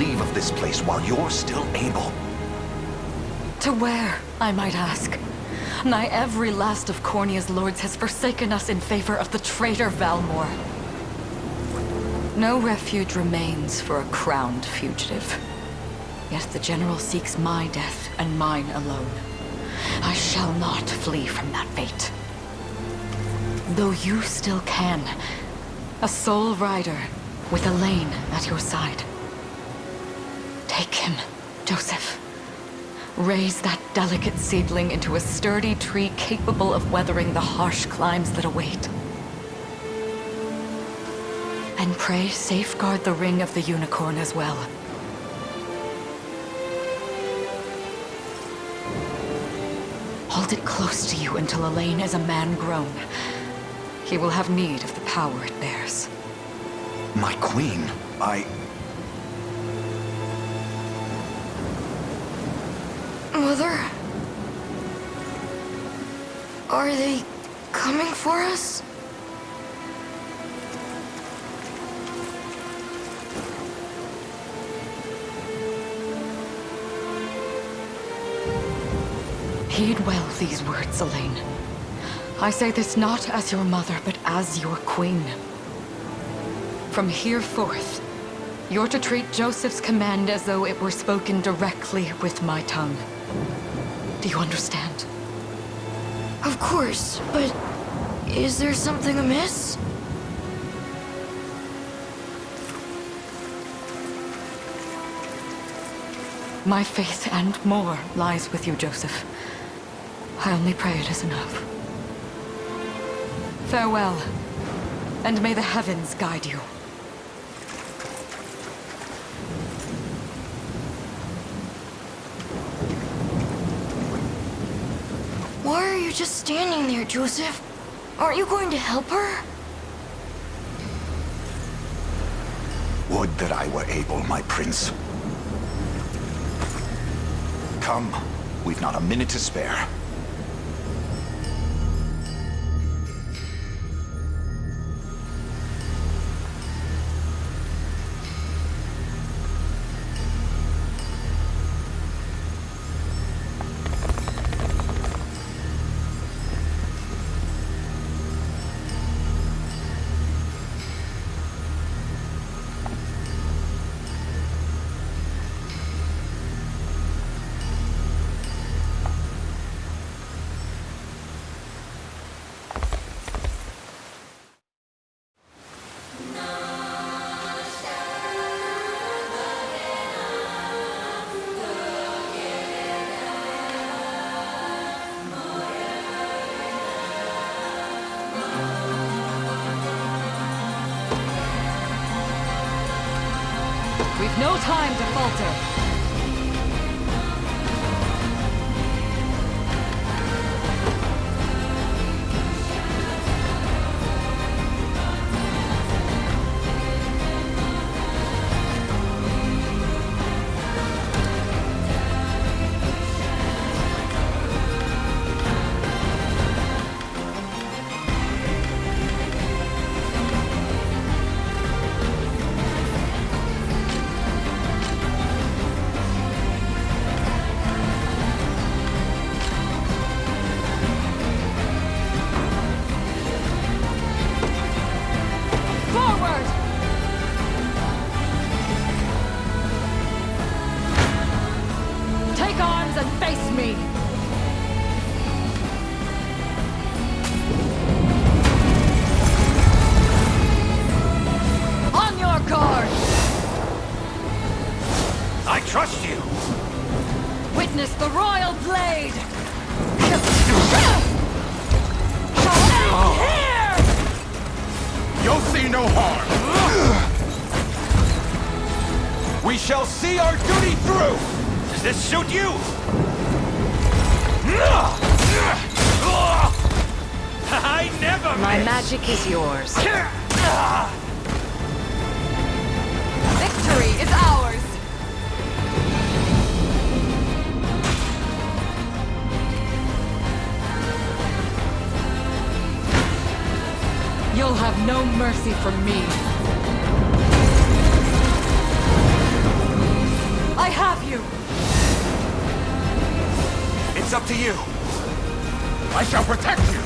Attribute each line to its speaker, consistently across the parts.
Speaker 1: leave of this place while you're still able.
Speaker 2: To where, I might ask? Nigh every last of Cornia's lords has forsaken us in favor of the traitor Valmor. No refuge remains for a crowned fugitive. Yet the general seeks my death and mine alone. I shall not flee from that fate. Though you still can, a sole rider with Elaine at your side. Take him, Joseph. Raise that delicate seedling into a sturdy tree capable of weathering the harsh climes that await. And pray safeguard the ring of the unicorn as well. Hold it close to you until Elaine is a man grown. He will have need of the power it bears.
Speaker 1: My queen,
Speaker 3: Mother? Are they coming for us?
Speaker 2: Heed well these words, Elaine. I say this not as your mother, but as your queen. From here forth, you're to treat Joseph's command as though it were spoken directly with my tongue. Do you understand?
Speaker 3: Of course, but is there something amiss?
Speaker 2: My faith and more lies with you, Joseph. I only pray it is enough. Farewell, and may the heavens guide you.
Speaker 3: Why are you just standing there, Joseph? Aren't you going to help her?
Speaker 1: would that I were able, my prince. Come, we've not a minute to spare.
Speaker 2: We've no time to falter.
Speaker 1: Trust you!
Speaker 2: Witness the royal blade! Here!
Speaker 1: You'll see no harm! We shall see our duty through! Does this suit you? I never
Speaker 4: My
Speaker 1: miss.
Speaker 4: magic is yours.
Speaker 2: Victory is ours! You'll have no mercy from me. have you!
Speaker 1: It's up to you. I shall protect you.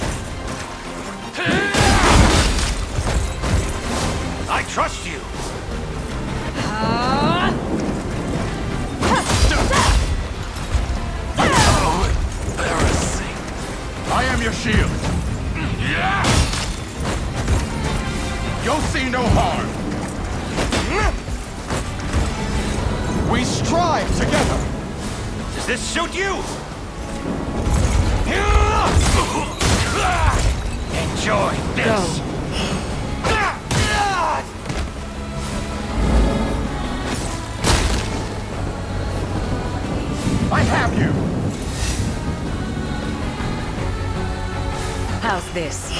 Speaker 1: I trust you. Oh, embarrassing. I am your shield. You'll see no harm. We strive together. Does this suit you? Enjoy this. I have you.
Speaker 2: How's this?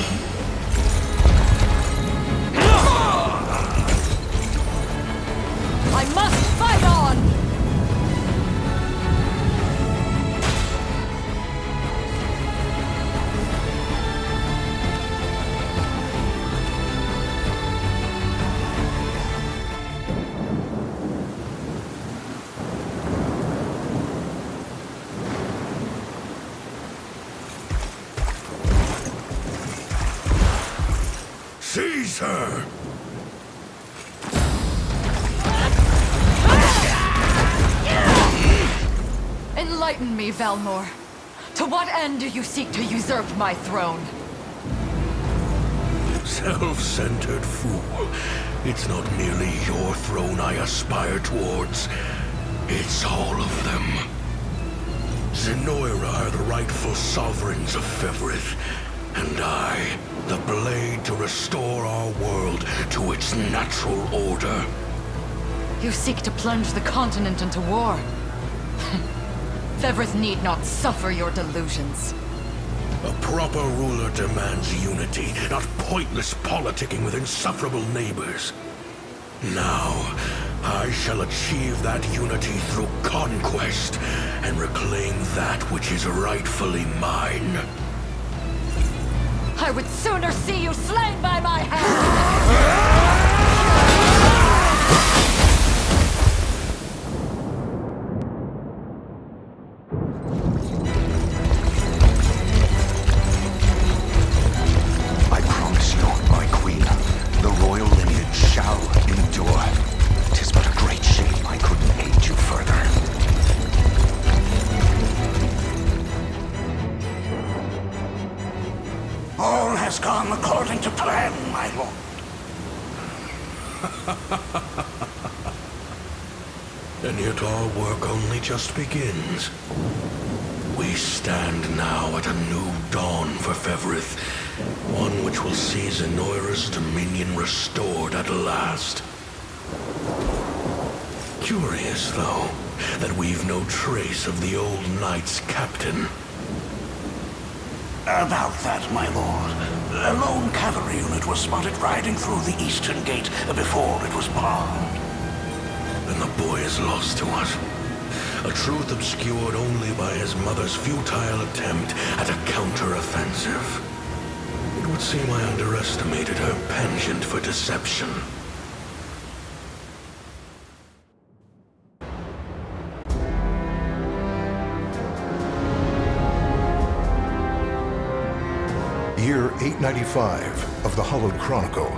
Speaker 2: I must fight on!
Speaker 1: Seize her!
Speaker 2: Enlighten me, Valmor. To what end do you seek to usurp my throne?
Speaker 4: Self-centered fool. It's not merely your throne I aspire towards. It's all of them. Zenoira are the rightful sovereigns of Fevrith, and I, the blade to restore our world to its natural order.
Speaker 2: You seek to plunge the continent into war. Fevrith need not suffer your delusions.
Speaker 4: A proper ruler demands unity, not pointless politicking with insufferable neighbors. Now, I shall achieve that unity through conquest and reclaim that which is rightfully mine.
Speaker 2: I would sooner see you slain by my hand!
Speaker 5: I promise you, my queen, the royal lineage shall endure. 'Tis but a great shame I couldn't aid you further.
Speaker 6: All has gone according to plan, my lord.
Speaker 4: And yet our work only just begins. We stand now at a new dawn for Fevrith, one which will see Zenoira's dominion restored at last. Curious, though, that we've no trace of the old knight's captain.
Speaker 6: About that, my lord. A lone cavalry unit was spotted riding through the eastern gate before it was bombed.
Speaker 4: Then the boy is lost to us. A truth obscured only by his mother's futile attempt at a counter-offensive. It would seem I underestimated her penchant for deception.
Speaker 7: Year 895 of the Hallowed Chronicle.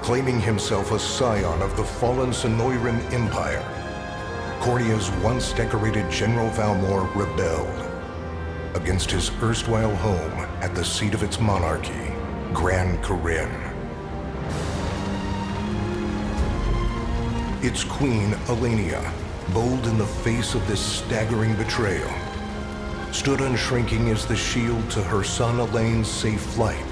Speaker 7: Claiming himself a scion of the fallen Sonoran Empire, Cornea's once decorated General Valmor rebelled against his erstwhile home at the seat of its monarchy, Gran Corinne. Its queen, Elenia, bold in the face of this staggering betrayal, stood unshrinking as the shield to her son Elaine's safe flight,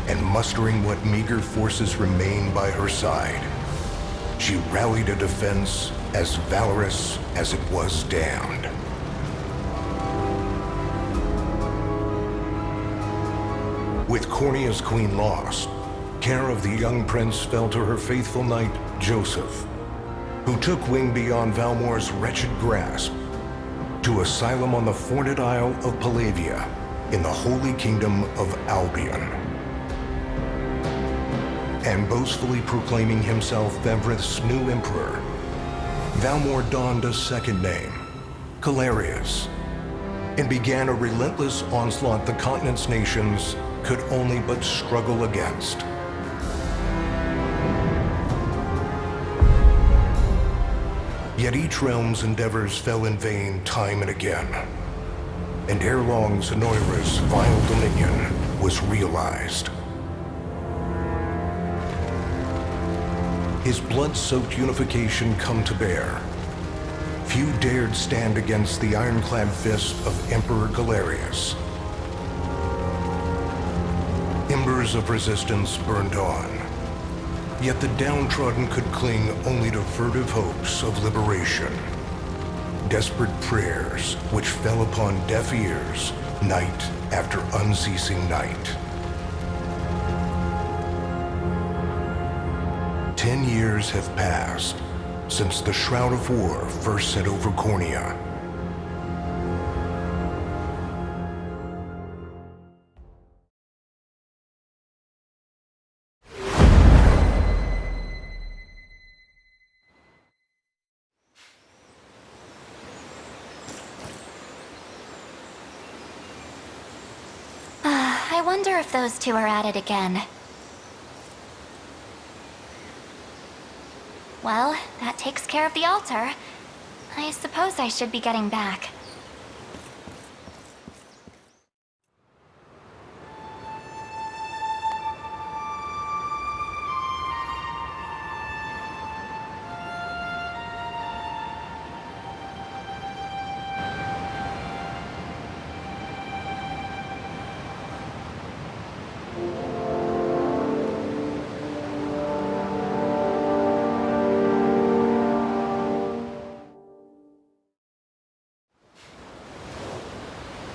Speaker 7: and mustering what meager forces remained by her side, she rallied a defense as valorous as it was damned. With Cornea's queen lost, care of the young prince fell to her faithful knight, Joseph, who took wing beyond Valmor's wretched grasp to asylum on the Forned Isle of Palavia in the Holy Kingdom of Albion. And boastfully proclaiming himself Fevrith's new emperor, Valmor donned a second name, Calarius, and began a relentless onslaught the continent's nations could only but struggle against. Yet each realm's endeavors fell in vain time and again, and ere long Zenoira's vile dominion was realized. His blood-soaked unification come to bear. Few dared stand against the ironclad fist of Emperor Galerius. Embers of resistance burned on, yet the downtrodden could cling only to furtive hopes of liberation. Desperate prayers which fell upon deaf ears night after unceasing night. 10 years have passed since the Shroud of War first set over Cornea.
Speaker 3: I wonder if those two are at it again. Well, that takes care of the altar. I suppose I should be getting back.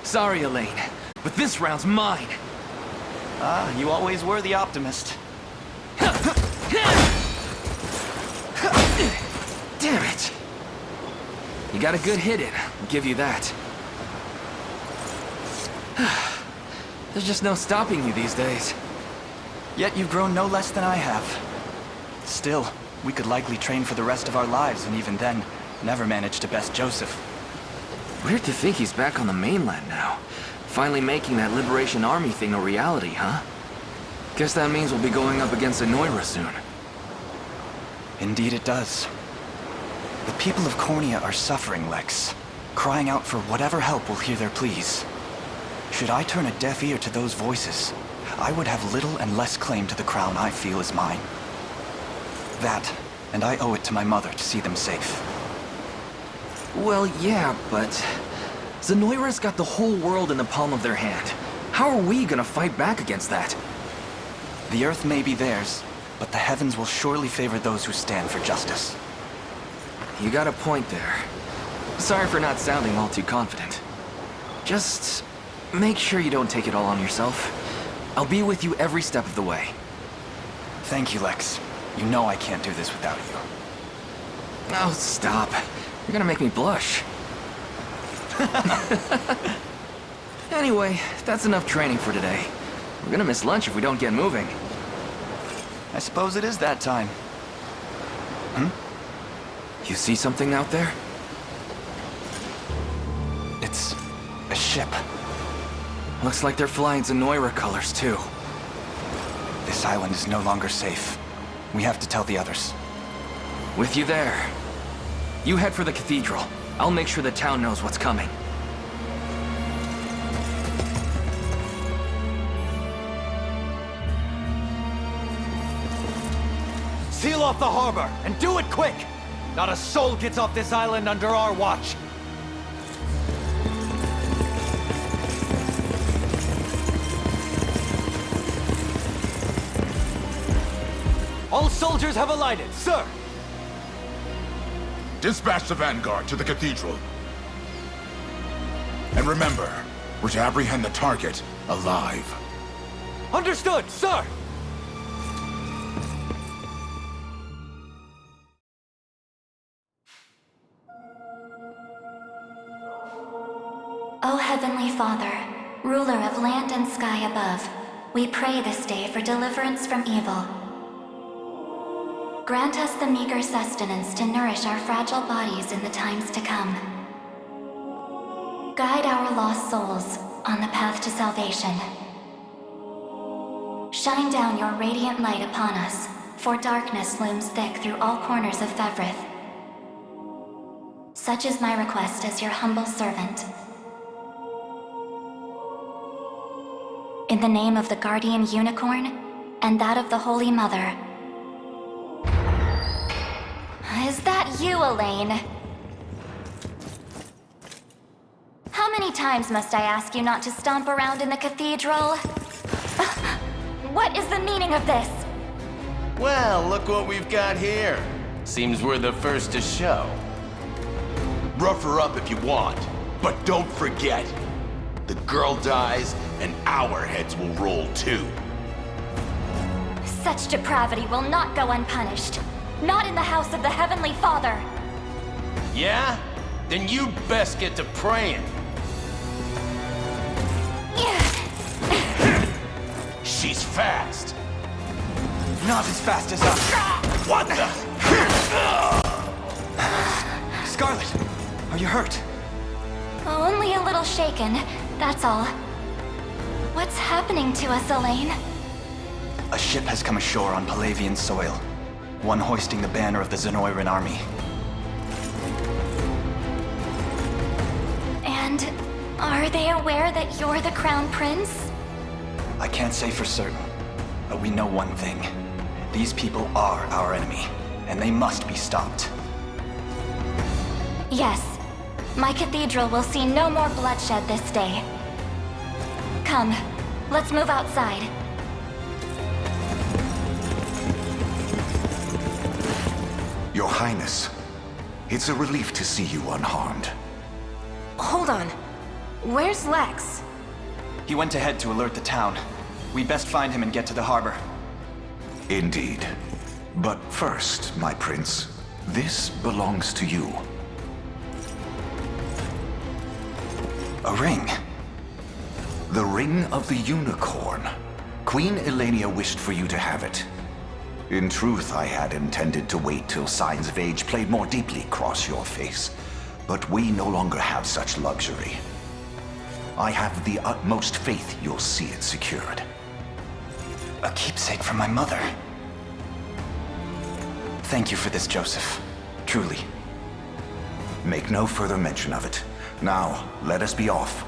Speaker 8: Sorry, Elaine, but this round's mine.
Speaker 9: Ah, you always were the optimist.
Speaker 8: Damn it! You got a good hit in, I'll give you that. There's just no stopping you these days.
Speaker 9: Yet you've grown no less than I have. Still, we could likely train for the rest of our lives, and even then, never manage to best Joseph.
Speaker 8: Weird to think he's back on the mainland now. Finally making that Liberation Army thing a reality, huh? Guess that means we'll be going up against Zenoira soon.
Speaker 9: Indeed it does. The people of Cornea are suffering, Lex, crying out for whatever help will hear their pleas. Should I turn a deaf ear to those voices, I would have little and less claim to the crown I feel is mine. That, and I owe it to my mother to see them safe.
Speaker 8: Well, yeah, but Zenoira's got the whole world in the palm of their hand. How are we gonna fight back against that?
Speaker 9: The earth may be theirs, but the heavens will surely favor those who stand for justice.
Speaker 8: You got a point there. Sorry for not sounding all too confident. Just make sure you don't take it all on yourself. I'll be with you every step of the way.
Speaker 9: Thank you, Lex. You know I can't do this without you.
Speaker 8: Oh, stop. You're gonna make me blush. Anyway, that's enough training for today. We're gonna miss lunch if we don't get moving.
Speaker 9: I suppose it is that time.
Speaker 8: You see something out there?
Speaker 9: It's a ship.
Speaker 8: Looks like they're flying Zenoira colors, too.
Speaker 9: This island is no longer safe. We have to tell the others.
Speaker 8: With you there. You head for the cathedral. I'll make sure the town knows what's coming.
Speaker 1: Seal off the harbor, and do it quick! Not a soul gets off this island under our watch. All soldiers have alighted, sir!
Speaker 10: Dispatch the vanguard to the cathedral. And remember, we're to apprehend the target alive.
Speaker 1: Understood, sir!
Speaker 3: O Heavenly Father, ruler of land and sky above, we pray this day for deliverance from evil.
Speaker 11: Grant us the meager sustenance to nourish our fragile bodies in the times to come. Guide our lost souls on the path to salvation. Shine down your radiant light upon us, for darkness looms thick through all corners of Fevrith. Such is my request as your humble servant. In the name of the Guardian Unicorn, and that of the Holy Mother. Is that you, Elaine? How many times must I ask you not to stomp around in the cathedral? What is the meaning of this?
Speaker 12: Well, look what we've got here. Seems we're the first to show.
Speaker 10: Rough her up if you want, but don't forget, the girl dies and our heads will roll too.
Speaker 11: Such depravity will not go unpunished. Not in the house of the Heavenly Father.
Speaker 12: Yeah? Then you best get to praying.
Speaker 10: She's fast.
Speaker 9: Not as fast as us.
Speaker 10: What the?
Speaker 9: Scarlet, are you hurt?
Speaker 11: Only a little shaken, that's all. What's happening to us, Elaine?
Speaker 9: A ship has come ashore on Palavian soil. One hoisting the banner of the Zenoiran army.
Speaker 11: And are they aware that you're the Crown Prince?
Speaker 9: I can't say for certain, but we know one thing. These people are our enemy, and they must be stopped.
Speaker 11: Yes. My cathedral will see no more bloodshed this day. Come, let's move outside.
Speaker 5: Your Highness, it's a relief to see you unharmed.
Speaker 3: Hold on. Where's Lex?
Speaker 9: He went ahead to alert the town. We best find him and get to the harbor.
Speaker 5: Indeed. But first, my prince, this belongs to you.
Speaker 9: A ring.
Speaker 5: The Ring of the Unicorn. Queen Elenia wished for you to have it. In truth, I had intended to wait till signs of age played more deeply across your face. But we no longer have such luxury. I have the utmost faith you'll see it secured.
Speaker 9: A keepsake from my mother. Thank you for this, Joseph. Truly.
Speaker 5: Make no further mention of it. Now, let us be off.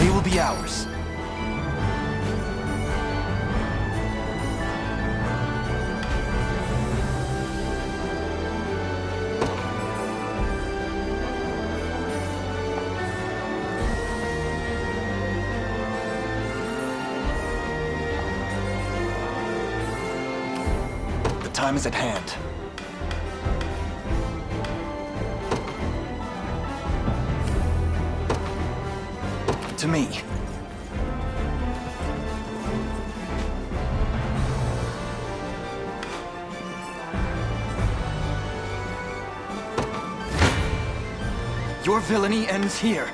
Speaker 9: They will be ours. The time is at hand. To me. Your villainy ends here.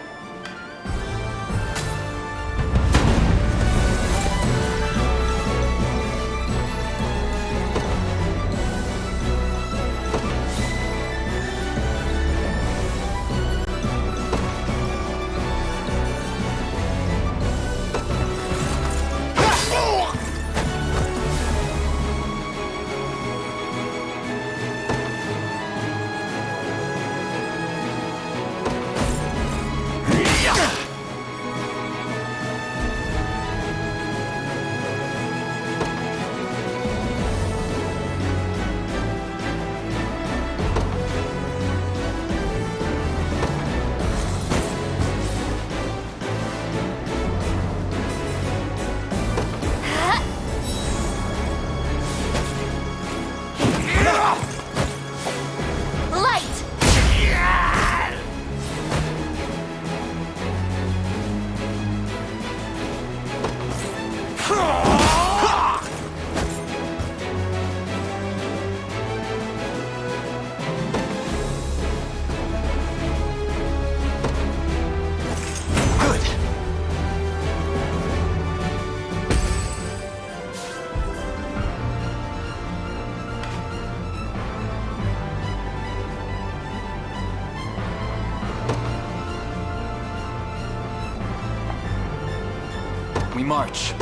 Speaker 9: march.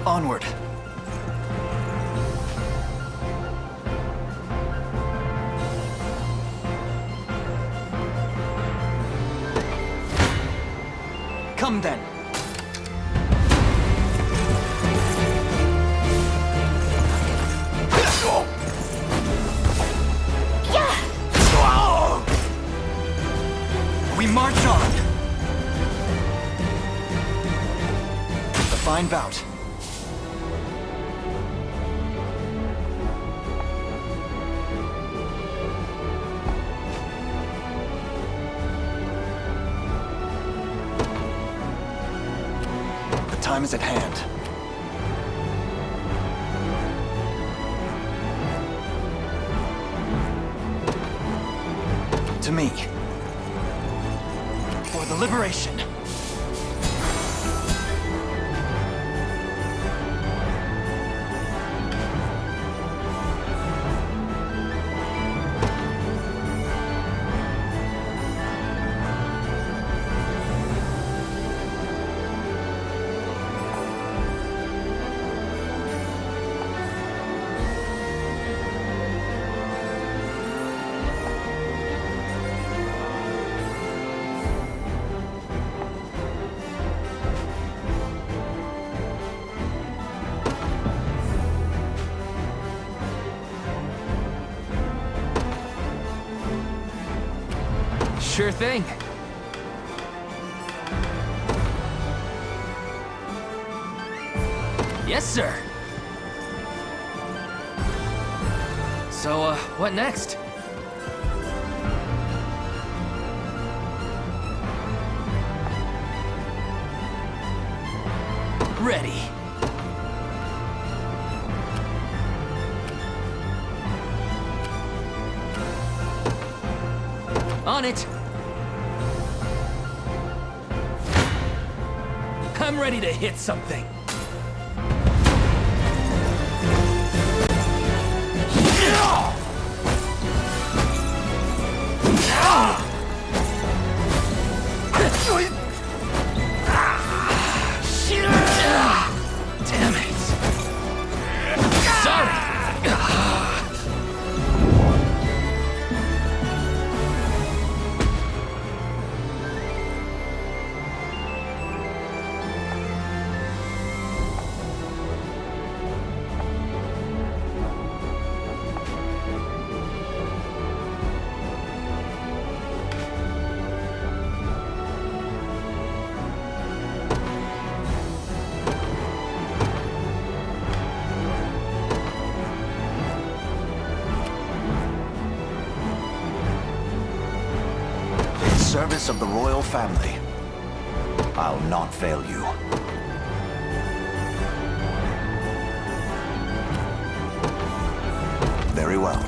Speaker 9: Onward. Come then. We march on. A fine bout. The time is at hand. To me. For the liberation. Sure thing. Yes, sir. So, what next? Ready. On it. I'm ready to hit something. Damn it. Sorry.
Speaker 5: Service of the royal family. I'll not fail you. Very well.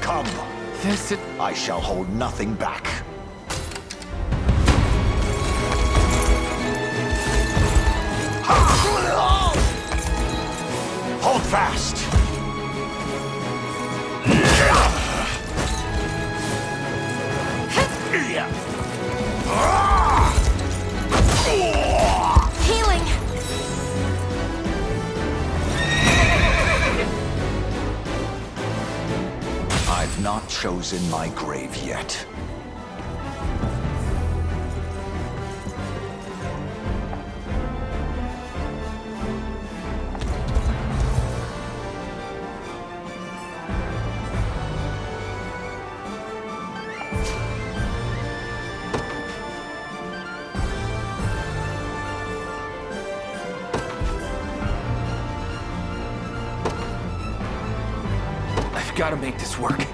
Speaker 5: Come. I shall hold nothing back. Hold fast.
Speaker 3: Healing!
Speaker 5: I've not chosen my grave yet.
Speaker 8: I've got to make this work.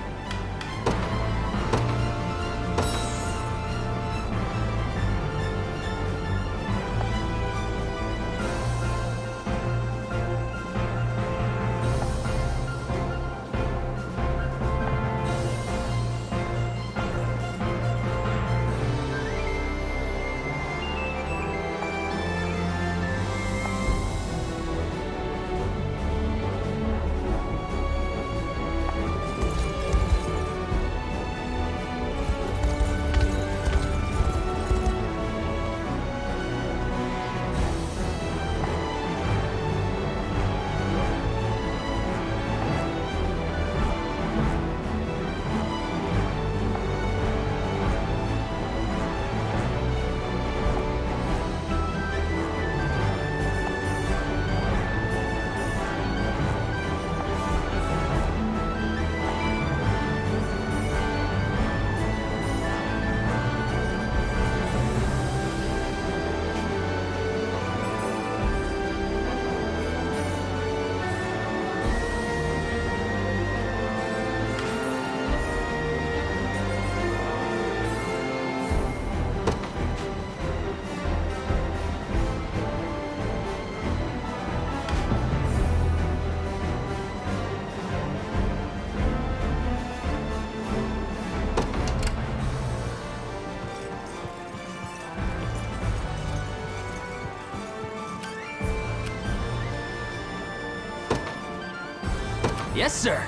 Speaker 8: Yes, sir.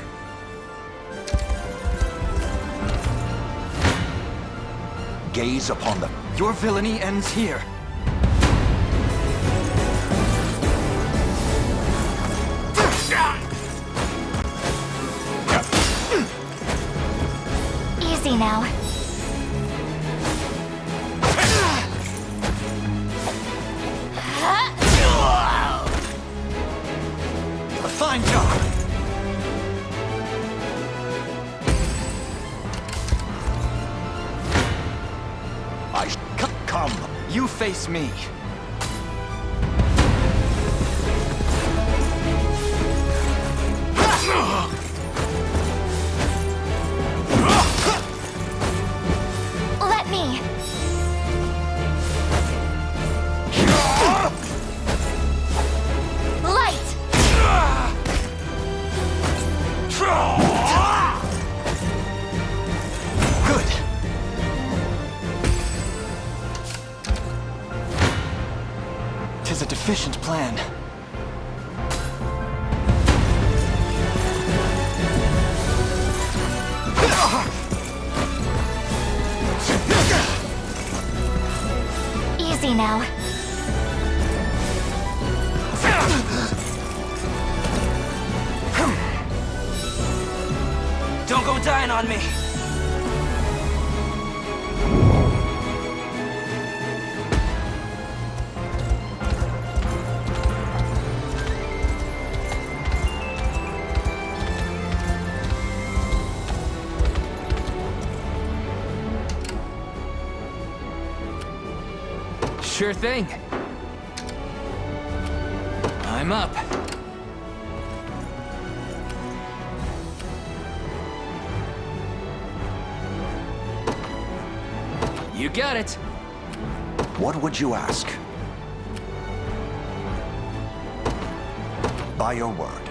Speaker 5: Gaze upon the...
Speaker 8: Your villainy ends here.
Speaker 11: Easy now.
Speaker 1: A fine job!
Speaker 5: Come!
Speaker 8: You face me.
Speaker 11: Let me. Light.
Speaker 8: Good. Tis a deficient plan.
Speaker 11: Easy now.
Speaker 1: Don't go dying on me!
Speaker 8: Sure thing. I'm up. You got it.
Speaker 5: What would you ask? By your word.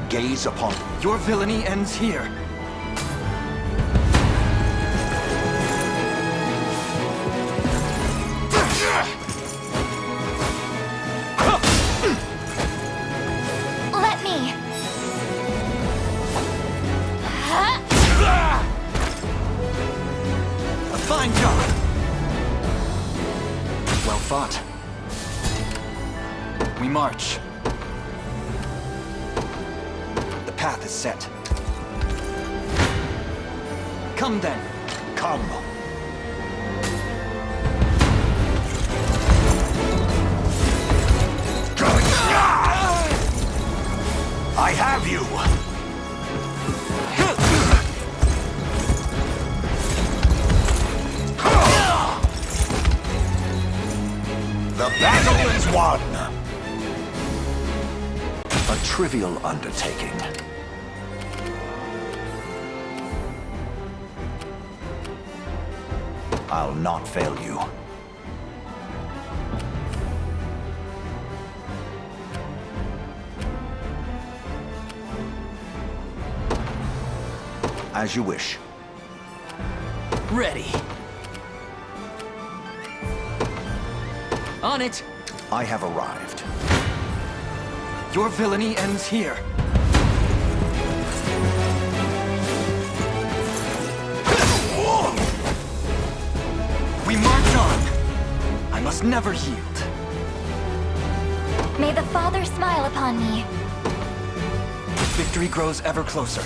Speaker 5: Gaze upon...
Speaker 8: Your villainy ends here.
Speaker 11: Let me.
Speaker 1: A fine job!
Speaker 8: Well fought. We march.
Speaker 1: The path is set.
Speaker 8: Come then.
Speaker 5: Come! I have you! The battle is won! A trivial undertaking. I'll not fail you. As you wish.
Speaker 8: Ready. On it.
Speaker 5: I have arrived.
Speaker 8: Your villainy ends here. We march on. I must never yield.
Speaker 11: May the Father smile upon me.
Speaker 8: Victory grows ever closer.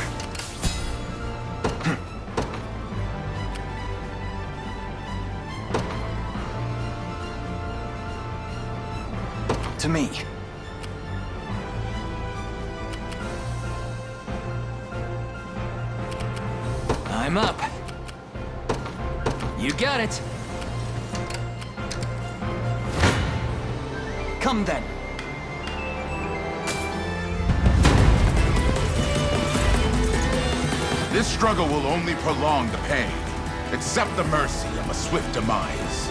Speaker 8: To me. I'm up. You got it. Come then.
Speaker 13: This struggle will only prolong the pain. Accept the mercy of a swift demise.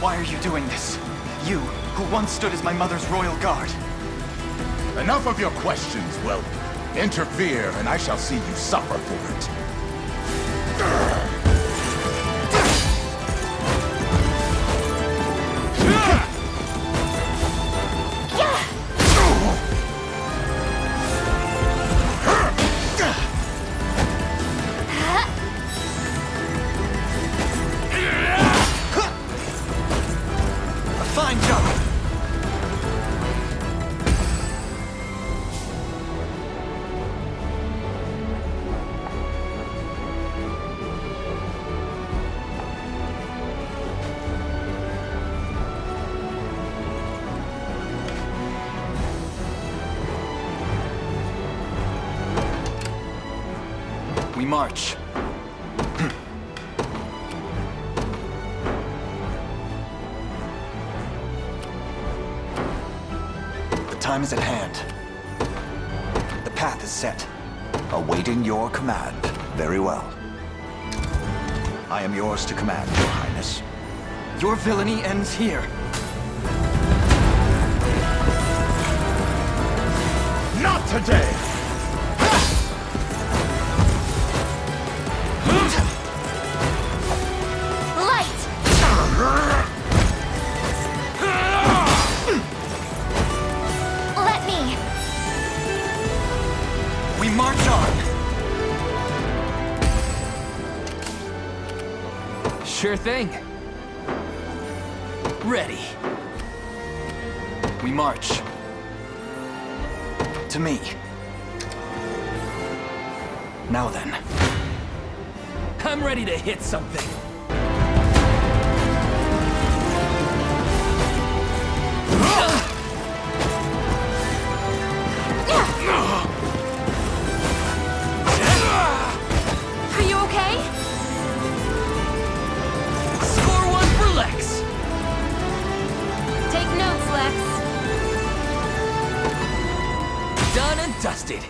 Speaker 9: Why are you doing this? You, who once stood as my mother's royal guard.
Speaker 13: Enough of your questions, well, interfere and I shall see you suffer for it.
Speaker 8: march.
Speaker 9: The time is at hand. The path is set.
Speaker 5: Awaiting your command. Very well. I am yours to command, Your Highness.
Speaker 8: Your villainy ends here.
Speaker 13: Not today!
Speaker 11: Light! Let me!
Speaker 8: We march on. Sure thing. Ready. We march. To me. Now then. I'm ready to hit something.
Speaker 11: Are you okay?
Speaker 8: Score one for Lex.
Speaker 11: Take notes, Lex.
Speaker 8: Done and dusted.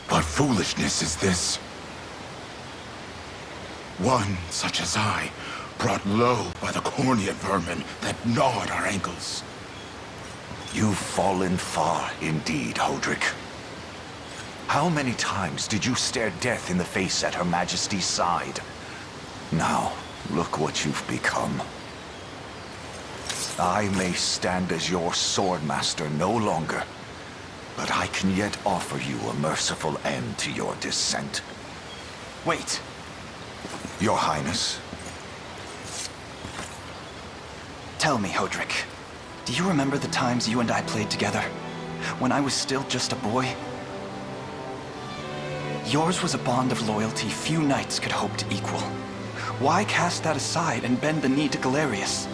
Speaker 13: What foolishness is this? One such as I, brought low by the Cornea vermin that gnawed our ankles.
Speaker 5: You've fallen far indeed, Hodrick. How many times did you stare death in the face at Her Majesty's side? Now, look what you've become. I may stand as your swordmaster no longer, but I can yet offer you a merciful end to your descent.
Speaker 9: Wait.
Speaker 5: Your Highness.
Speaker 9: Tell me, Hodrick. Do you remember the times you and I played together? When I was still just a boy? Yours was a bond of loyalty few knights could hope to equal. Why cast that aside and bend the knee to Galerius?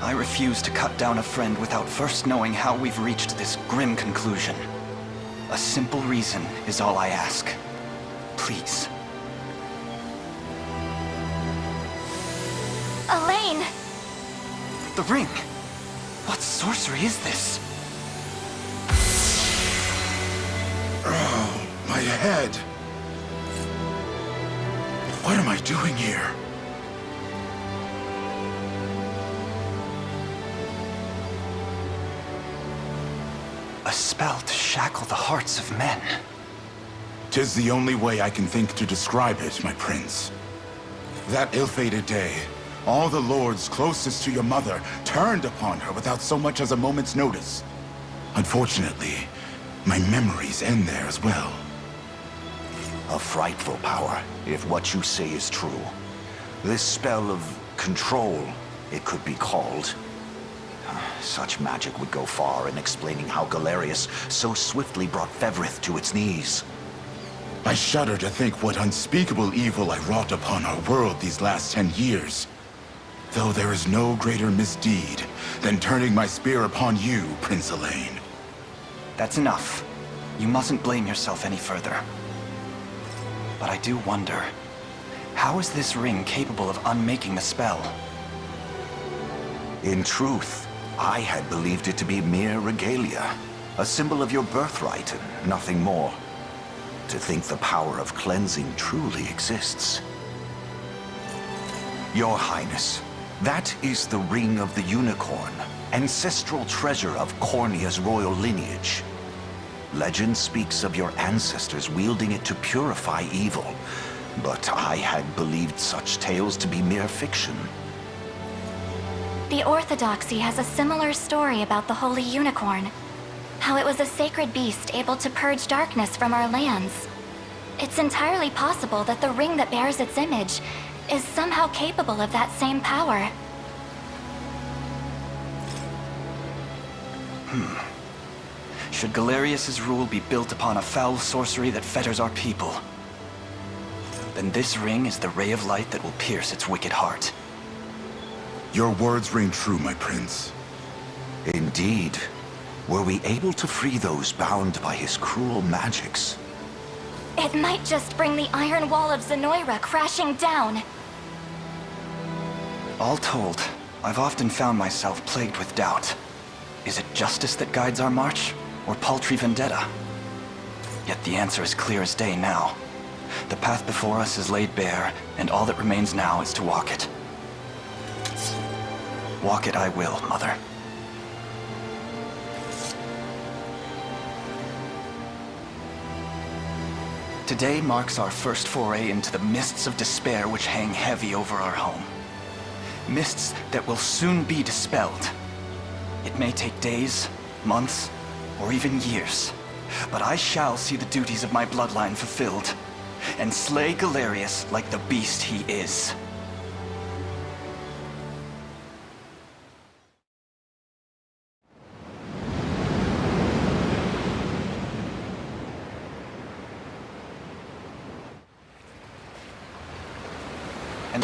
Speaker 9: I refuse to cut down a friend without first knowing how we've reached this grim conclusion. A simple reason is all I ask. Please.
Speaker 11: Elaine!
Speaker 9: The ring! What sorcery is this?
Speaker 13: Oh, my head. What am I doing here?
Speaker 9: A spell to shackle the hearts of men.
Speaker 13: 'Tis the only way I can think to describe it, my prince. That ill-fated day, all the lords closest to your mother turned upon her without so much as a moment's notice. Unfortunately, my memories end there as well.
Speaker 5: A frightful power, if what you say is true. This spell of control, it could be called. Such magic would go far in explaining how Galerius so swiftly brought Fevrith to its knees.
Speaker 13: I shudder to think what unspeakable evil I wrought upon our world these last 10 years. Though there is no greater misdeed than turning my spear upon you, Prince Elaine.
Speaker 9: That's enough. You mustn't blame yourself any further. But I do wonder, how is this ring capable of unmaking the spell?
Speaker 5: In truth, I had believed it to be mere regalia, a symbol of your birthright and nothing more. To think the power of cleansing truly exists. Your Highness, that is the Ring of the Unicorn, ancestral treasure of Cornea's royal lineage. Legend speaks of your ancestors wielding it to purify evil, but I had believed such tales to be mere fiction.
Speaker 11: The Orthodoxy has a similar story about the Holy Unicorn. How it was a sacred beast able to purge darkness from our lands. It's entirely possible that the ring that bears its image is somehow capable of that same power.
Speaker 9: Should Galerius's rule be built upon a foul sorcery that fetters our people, then this ring is the ray of light that will pierce its wicked heart.
Speaker 13: Your words ring true, my prince.
Speaker 5: Indeed. Were we able to free those bound by his cruel magics?
Speaker 11: It might just bring the Iron Wall of Zenoira crashing down.
Speaker 9: All told, I've often found myself plagued with doubt. Is it justice that guides our march, or paltry vendetta? Yet the answer is clear as day now. The path before us is laid bare, and all that remains now is to walk it. Walk it I will, Mother. Today marks our first foray into the mists of despair which hang heavy over our home. Mists that will soon be dispelled. It may take days, months, or even years, but I shall see the duties of my bloodline fulfilled, and slay Galerius like the beast he is. And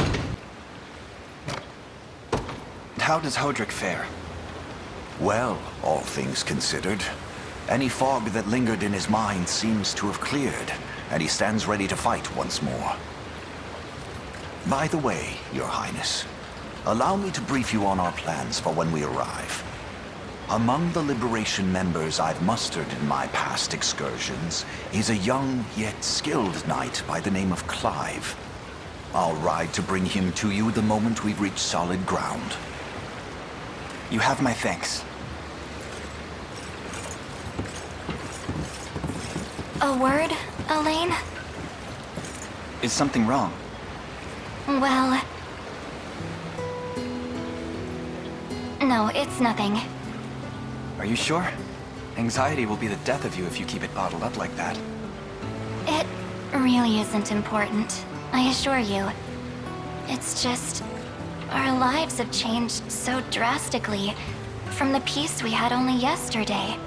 Speaker 9: how does Hodrick fare?
Speaker 5: Well, all things considered. Any fog that lingered in his mind seems to have cleared, and he stands ready to fight once more. By the way, Your Highness, allow me to brief you on our plans for when we arrive. Among the Liberation members I've mustered in my past excursions is a young yet skilled knight by the name of Clive. I'll ride to bring him to you the moment we've reached solid ground.
Speaker 9: You have my thanks.
Speaker 11: A word, Elaine?
Speaker 9: Is something wrong?
Speaker 11: Well... No, it's nothing.
Speaker 9: Are you sure? Anxiety will be the death of you if you keep it bottled up like that.
Speaker 11: It really isn't important, I assure you. It's just... our lives have changed so drastically from the peace we had only yesterday.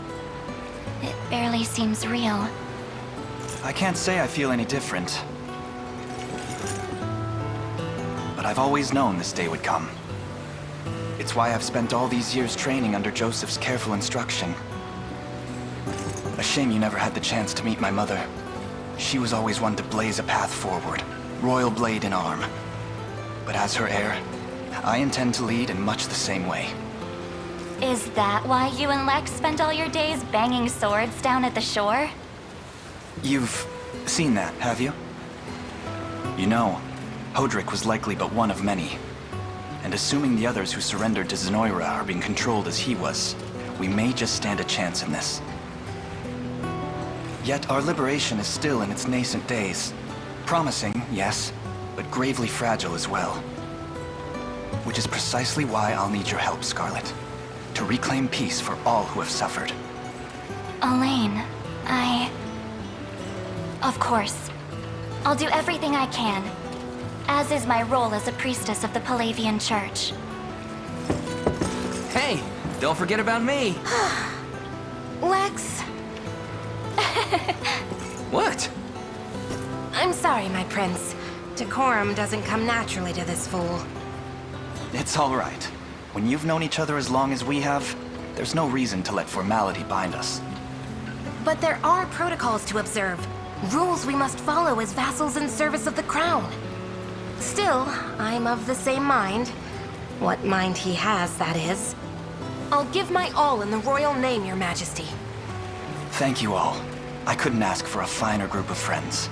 Speaker 11: It barely seems real.
Speaker 9: I can't say I feel any different. But I've always known this day would come. It's why I've spent all these years training under Joseph's careful instruction. A shame you never had the chance to meet my mother. She was always one to blaze a path forward, royal blade in arm. But as her heir, I intend to lead in much the same way.
Speaker 11: Is that why you and Lex spent all your days banging swords down at the shore?
Speaker 9: You've seen that, have you? You know, Hodrick was likely but one of many. And assuming the others who surrendered to Zenoira are being controlled as he was, we may just stand a chance in this. Yet our liberation is still in its nascent days. Promising, yes, but gravely fragile as well. Which is precisely why I'll need your help, Scarlet. To reclaim peace for all who have suffered.
Speaker 11: Elaine, Of course. I'll do everything I can. As is my role as a priestess of the Palavian Church.
Speaker 8: Hey, don't forget about me.
Speaker 3: Lex,
Speaker 8: What?
Speaker 3: I'm sorry, my prince. Decorum doesn't come naturally to this fool.
Speaker 9: It's all right. When you've known each other as long as we have, there's no reason to let formality bind us.
Speaker 3: But there are protocols to observe. Rules we must follow as vassals in service of the crown. Still, I'm of the same mind. What mind he has, that is. I'll give my all in the royal name, your majesty.
Speaker 9: Thank you all. I couldn't ask for a finer group of friends.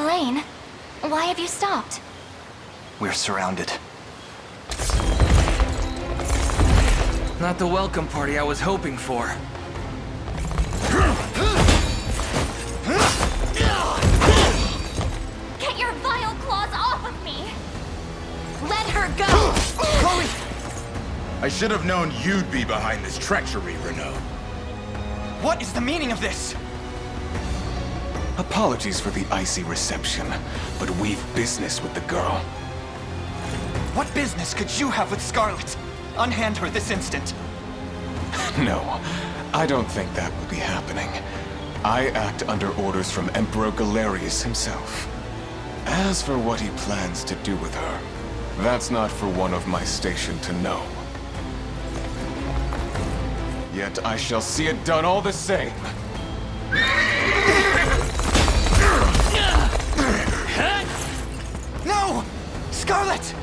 Speaker 11: Elaine, why have you stopped?
Speaker 8: We're surrounded. Not the welcome party I was hoping for.
Speaker 11: Get your vile claws off of me!
Speaker 3: Let her go!
Speaker 13: Chloe! I should have known you'd be behind this treachery, Renault.
Speaker 1: What is the meaning of this?
Speaker 14: Apologies for the icy reception, but we've business with the girl.
Speaker 1: What business could you have with Scarlet? Unhand her this instant.
Speaker 14: No, I don't think that will be happening. I act under orders from Emperor Galerius himself. As for what he plans to do with her, that's not for one of my station to know. Yet I shall see it done all the same.
Speaker 1: No! Scarlet!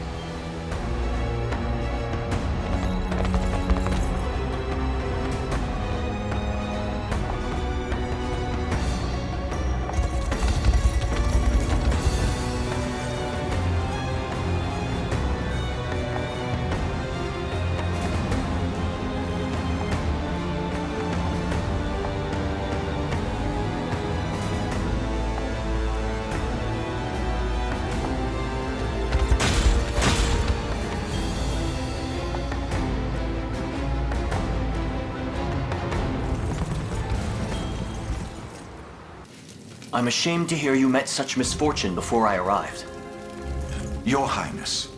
Speaker 15: I'm ashamed to hear you met such misfortune before I arrived.
Speaker 5: Your Highness,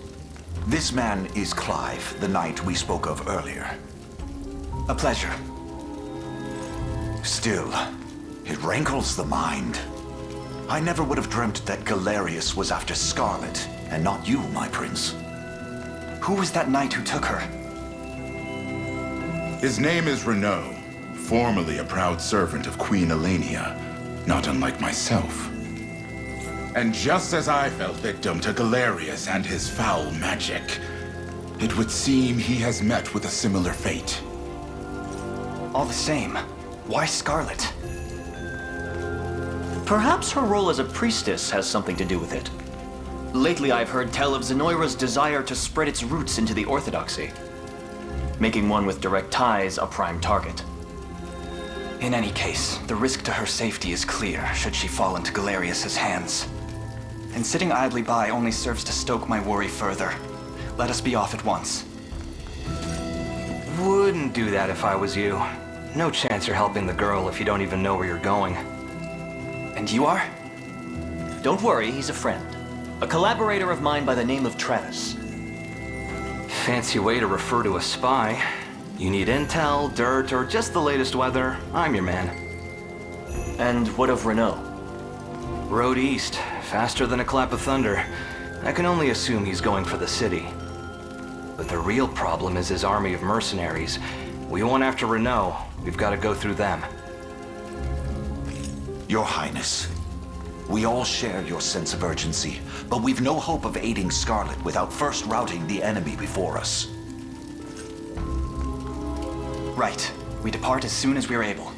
Speaker 5: this man is Clive, the knight we spoke of earlier.
Speaker 15: A pleasure.
Speaker 5: Still, it rankles the mind. I never would have dreamt that Galerius was after Scarlet, and not you, my prince.
Speaker 15: Who was that knight who took her?
Speaker 13: His name is Renault, formerly a proud servant of Queen Elenia, not unlike myself. And just as I fell victim to Galerius and his foul magic, it would seem he has met with a similar fate.
Speaker 15: All the same, why Scarlet? Perhaps her role as a priestess has something to do with it. Lately I've heard tell of Zenoira's desire to spread its roots into the Orthodoxy, making one with direct ties a prime target. In any case, the risk to her safety is clear should she fall into Galerius's hands. And sitting idly by only serves to stoke my worry further. Let us be off at once.
Speaker 16: Wouldn't do that if I was you. No chance you're helping the girl if you don't even know where you're going.
Speaker 15: And you are? Don't worry, he's a friend. A collaborator of mine by the name of Travis.
Speaker 16: Fancy way to refer to a spy. You need intel, dirt, or just the latest weather, I'm your man.
Speaker 15: And what of Renault?
Speaker 16: Road east, faster than a clap of thunder. I can only assume he's going for the city. But the real problem is his army of mercenaries. We won't after Renault, we've got to go through them.
Speaker 5: Your Highness, we all share your sense of urgency, but we've no hope of aiding Scarlet without first routing the enemy before us.
Speaker 15: Right. We depart as soon as we're able.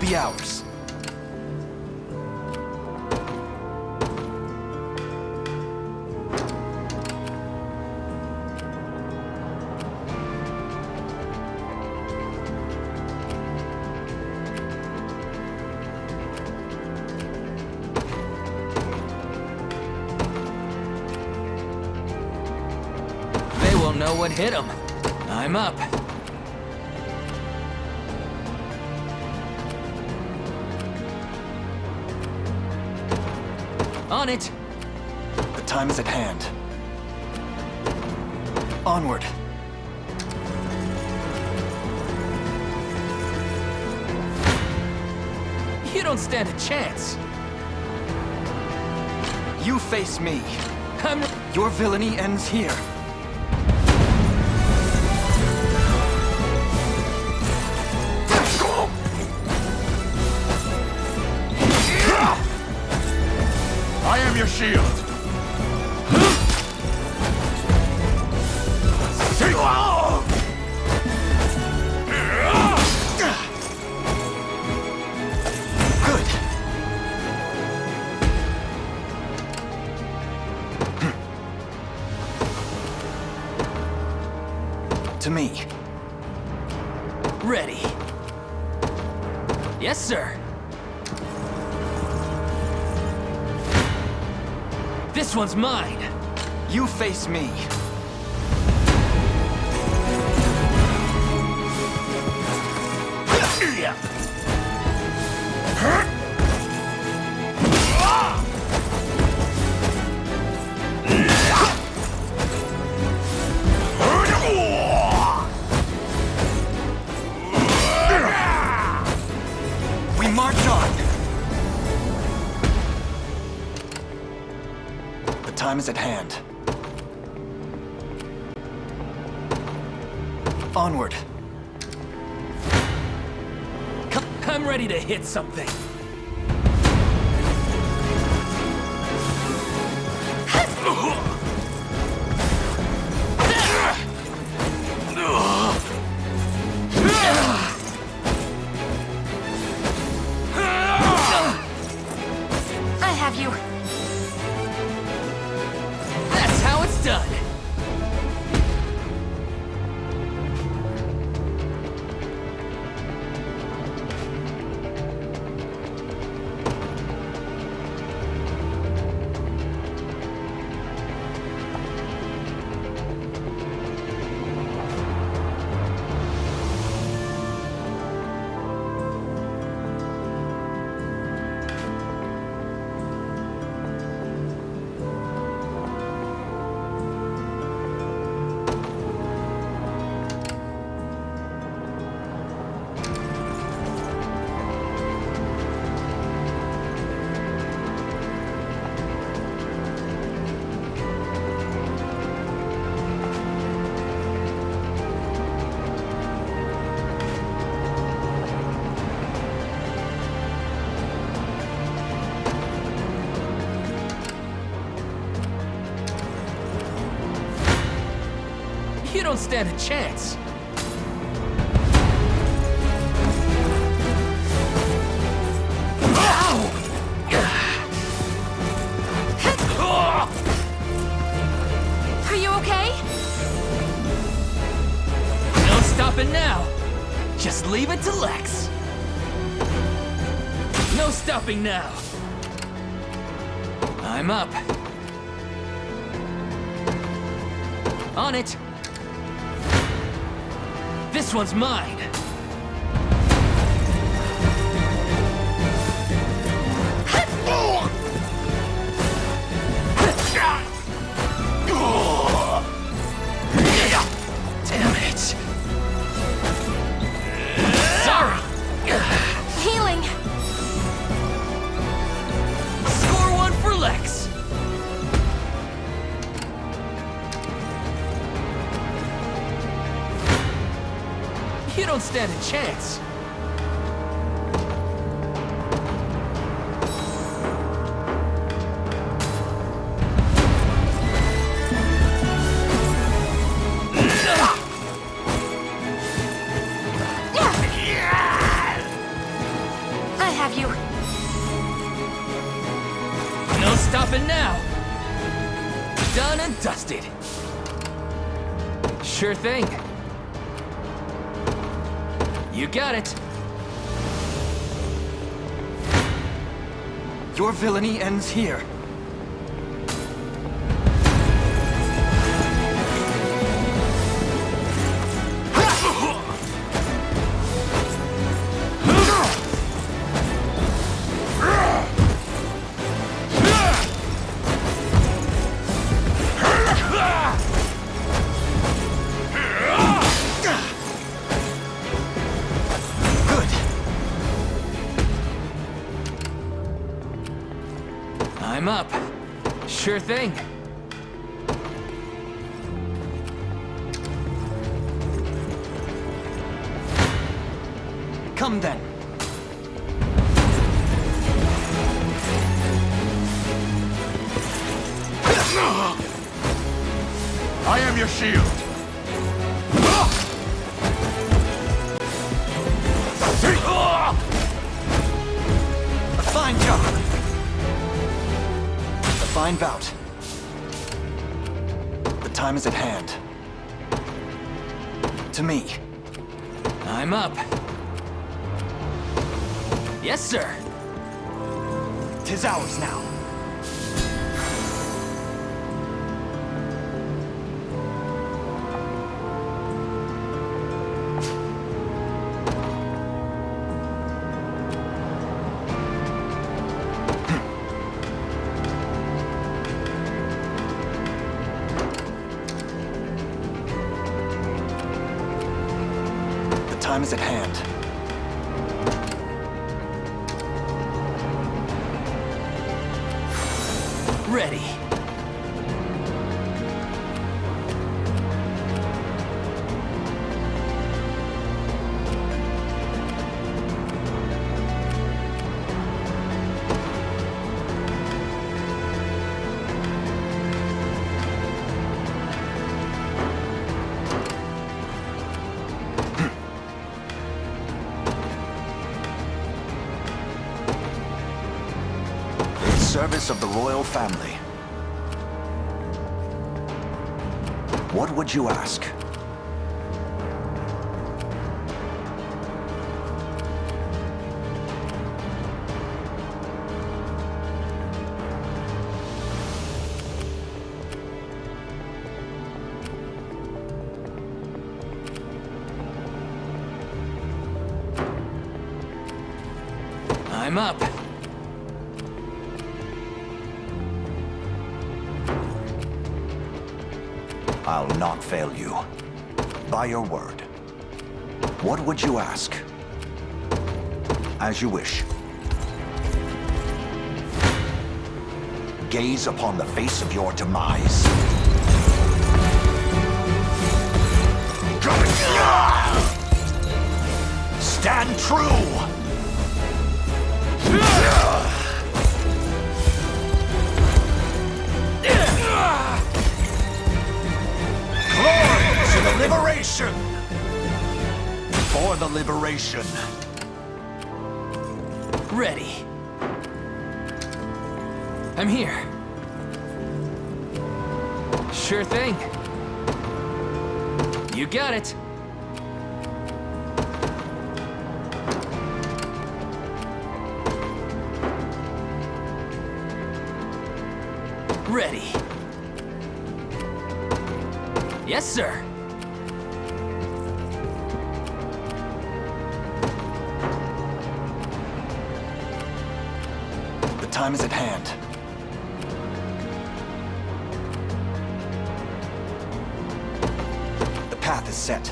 Speaker 8: be ours. They won't know what hit them. I'm up. On it.
Speaker 9: The time is at hand. Onward.
Speaker 8: You don't stand a chance.
Speaker 9: You face me.
Speaker 8: I'm...
Speaker 9: Your villainy ends here.
Speaker 10: I am your shield.
Speaker 9: Good. To me.
Speaker 8: Ready. Yes, sir. This one's mine.
Speaker 9: You face me. We march on. The time is at hand. Onward.
Speaker 8: I'm ready to hit something.
Speaker 3: I have you.
Speaker 8: That's how it's done. You don't stand a chance.
Speaker 3: Are you okay?
Speaker 8: No stopping now. Just leave it to Lex. No stopping now. I'm up. On it. This one's mine. Damn it. Sorry.
Speaker 3: Healing.
Speaker 8: Score one for Lex. You don't stand a chance. stopping now. Done and dusted. Sure thing. You got it. Your villainy ends here. I'm up. Sure thing. Come then.
Speaker 10: I am your shield.
Speaker 1: A fine job. A fine bout. The time is at hand. To me.
Speaker 8: I'm up. Yes, sir.
Speaker 1: 'Tis ours now. The time is at hand.
Speaker 8: Ready.
Speaker 5: In service of the royal family. What would you ask?
Speaker 8: I'm up.
Speaker 5: I'll not fail you. By your word. What would you ask? As you wish. Gaze upon the face of your demise. Stand true! Glory to the liberation! For the liberation.
Speaker 8: Ready. I'm here. Sure thing. You got it. Ready. Yes, sir.
Speaker 1: The time is at hand. The path is set.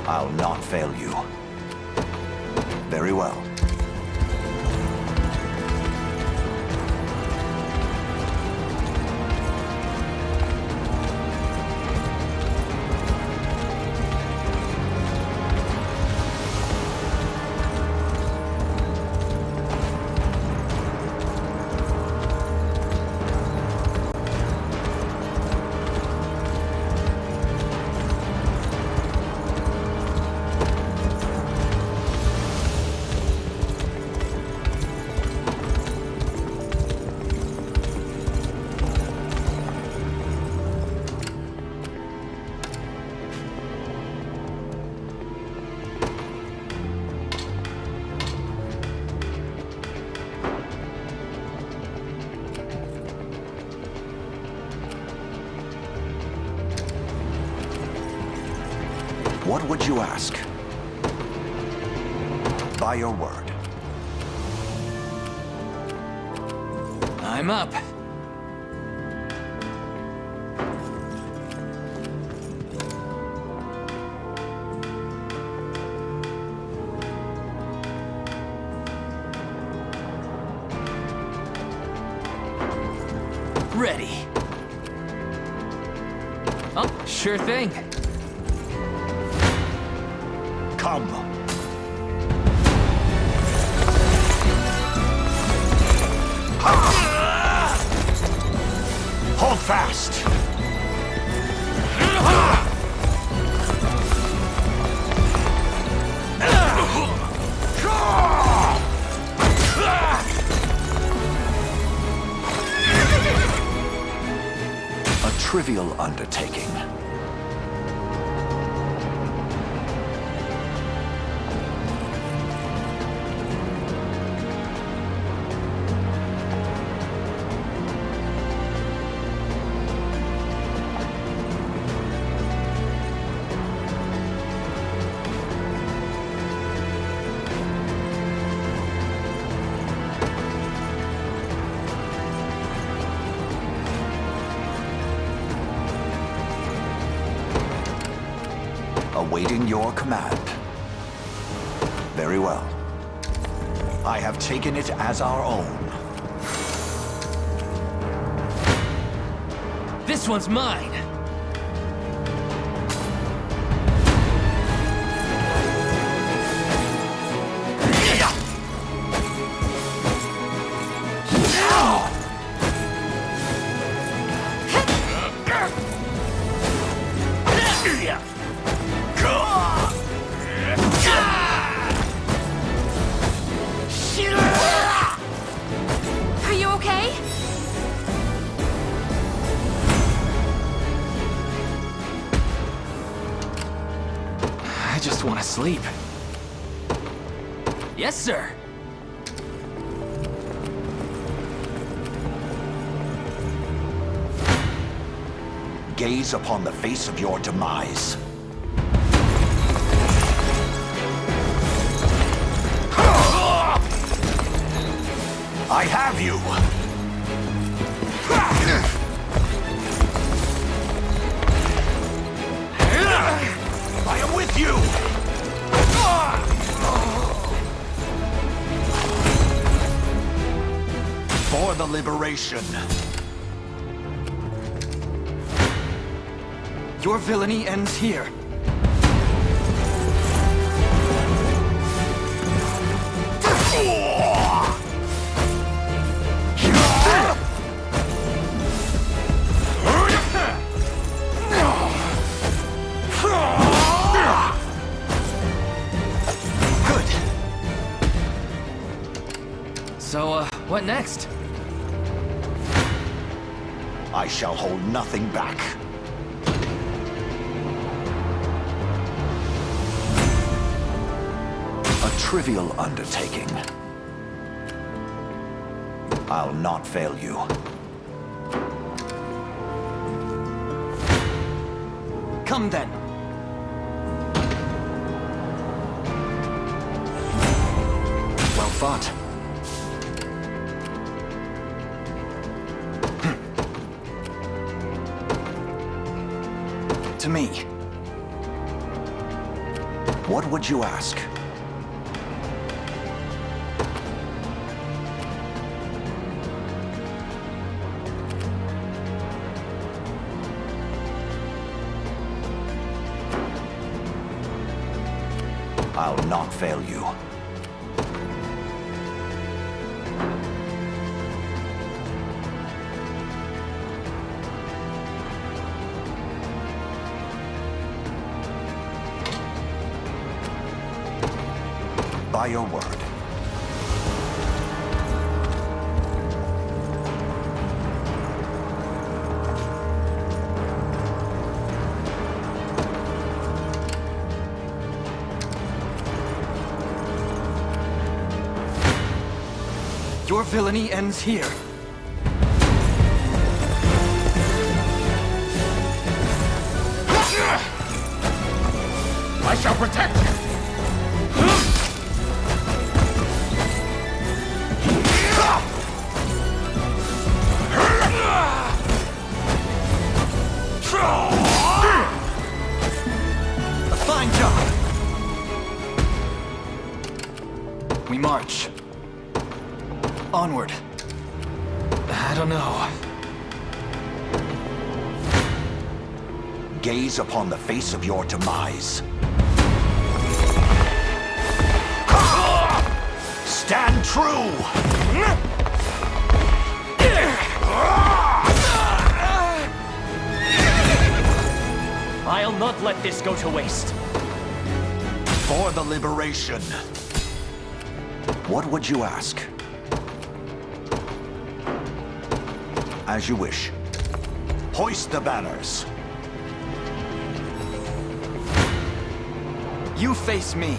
Speaker 5: I'll not fail you. Very well. What would you ask? By your word.
Speaker 8: I'm up. Ready. Oh, sure thing.
Speaker 5: Come. Hold fast. A trivial undertaking. Awaiting your command. Very well. I have taken it as our own.
Speaker 8: This one's mine.
Speaker 3: Are you okay?
Speaker 8: I just want to sleep. Yes, sir.
Speaker 5: Gaze upon the face of your demise. I have you! I am with you! For the liberation.
Speaker 8: Your villainy ends here. So, what next?
Speaker 5: I shall hold nothing back. A trivial undertaking. I'll not fail you.
Speaker 8: Come then.
Speaker 5: Well fought.
Speaker 9: To me.
Speaker 5: What would you ask? I'll not fail you. By your word.
Speaker 8: Your villainy ends here.
Speaker 4: shall protect you!
Speaker 1: A fine job!
Speaker 8: We march. Onward. I don't know.
Speaker 5: Gaze upon the face of your demise. Stand true!
Speaker 15: I'll not let this go to waste.
Speaker 5: For the liberation. What would you ask? As you wish. Hoist the banners.
Speaker 8: You face me.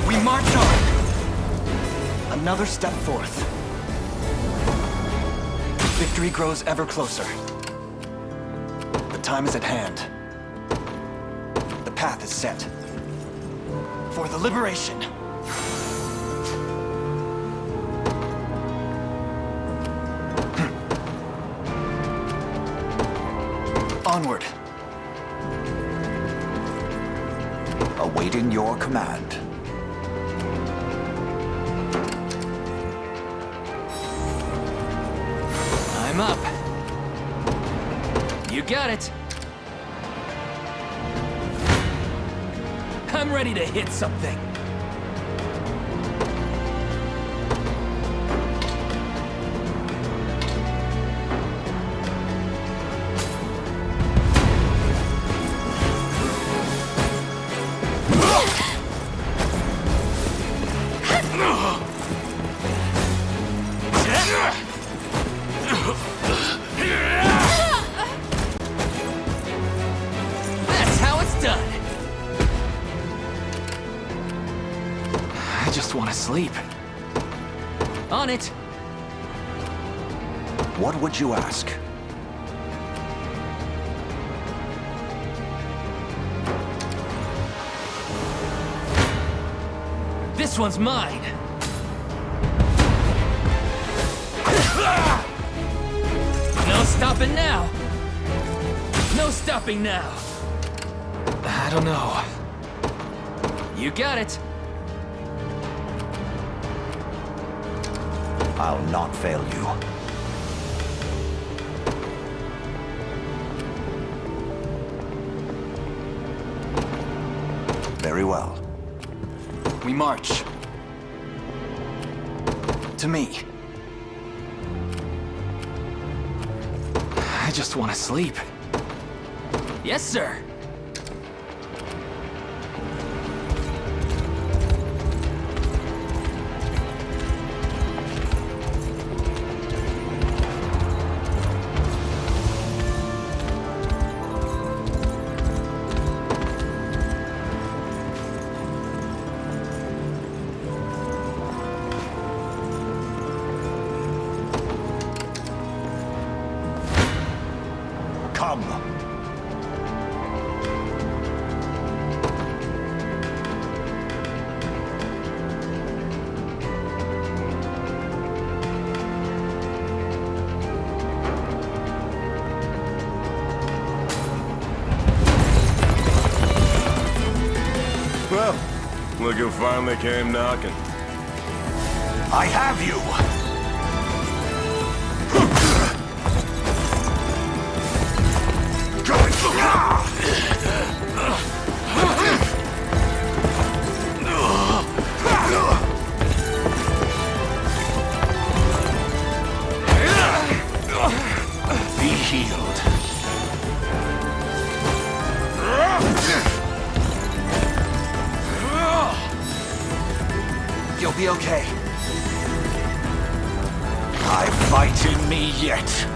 Speaker 8: We march on. Another step forth. Victory grows ever closer. The time is at hand. The path is set. For the liberation. Onward.
Speaker 5: Awaiting your command.
Speaker 8: I'm up. You got it. I'm ready to hit something. That's how it's done. I just want to sleep. On it.
Speaker 5: What would you ask?
Speaker 8: This one's mine. No stopping now. No stopping now. I don't know. You got it.
Speaker 5: I'll not fail you. Very well.
Speaker 8: We march. To me. I just want to sleep. Yes, sir.
Speaker 5: Come.
Speaker 17: Well, look who finally came knocking.
Speaker 5: I have you! Be healed.
Speaker 8: You'll be okay.
Speaker 5: I fight in me yet.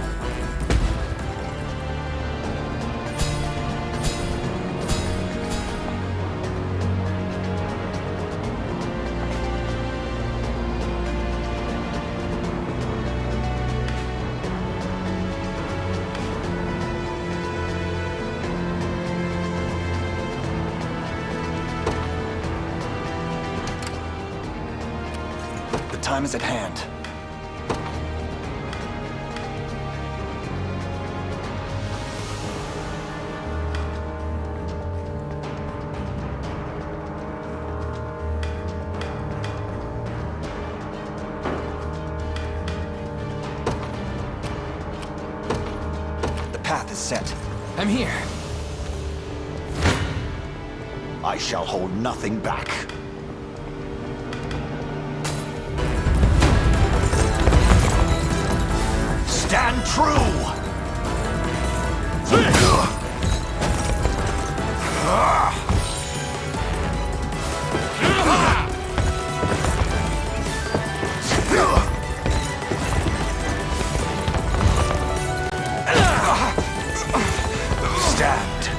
Speaker 9: time is at hand. The path is set.
Speaker 8: I'm here.
Speaker 5: I shall hold nothing back. Stand true! Stand.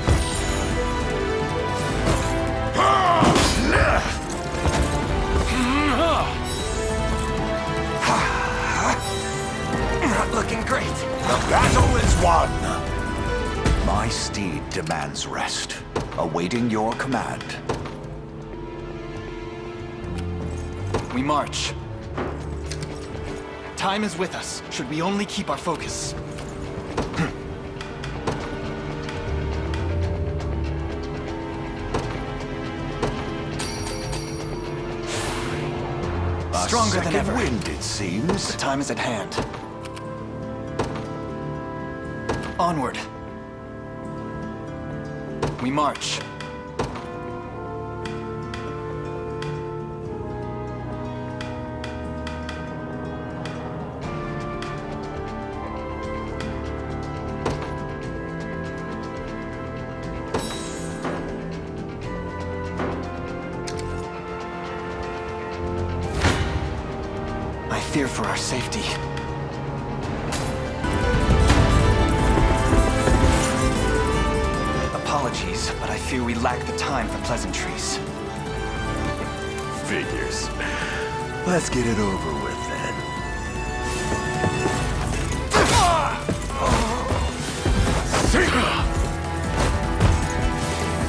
Speaker 1: Not looking great.
Speaker 5: The battle is won! My steed demands rest, awaiting your command.
Speaker 8: We march. Time is with us, should we only keep our focus. Stronger than ever.
Speaker 5: Wind, it seems.
Speaker 8: The time is at hand. Onward. We march. I fear for our safety. Apologies, but I fear we lack the time for pleasantries.
Speaker 10: Figures. Let's get it over with then.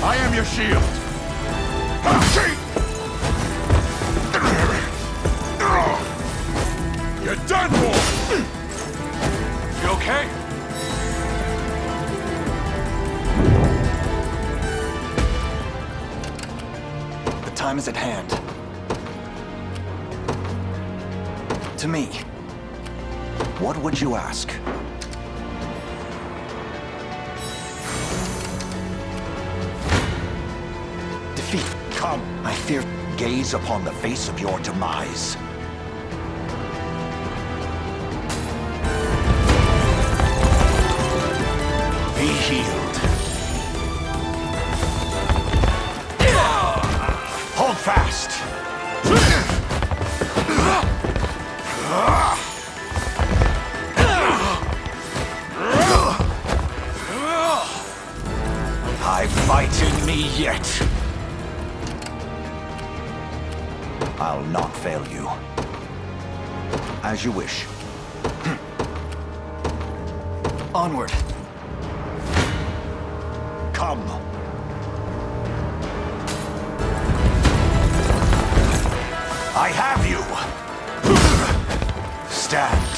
Speaker 10: I am your shield. You're done for! You okay?
Speaker 8: The time is at hand. To me.
Speaker 5: What would you ask?
Speaker 8: Defeat.
Speaker 5: Come.
Speaker 8: I fear.
Speaker 5: Gaze upon the face of your demise. Be healed. Hold fast. I fight in me yet. I'll not fail you. As you wish.
Speaker 8: Onward.
Speaker 5: Come. I have you. Stand.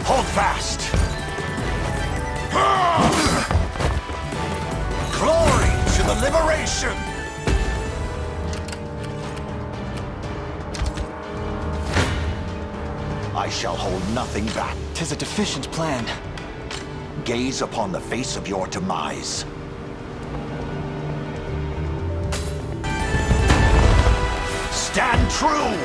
Speaker 5: Hold fast. Glory to the liberation. I shall hold nothing back.
Speaker 8: 'Tis a deficient plan.
Speaker 5: Gaze upon the face of your demise. Stand true!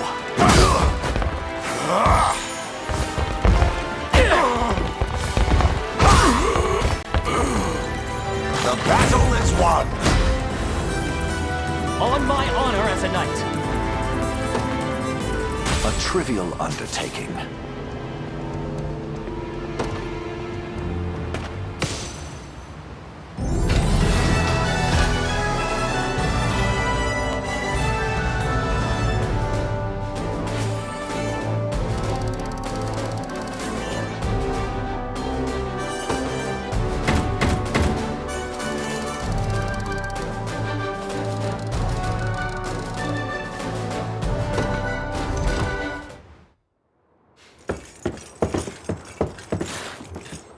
Speaker 5: The battle is won!
Speaker 1: On my honor as a knight.
Speaker 5: A trivial undertaking.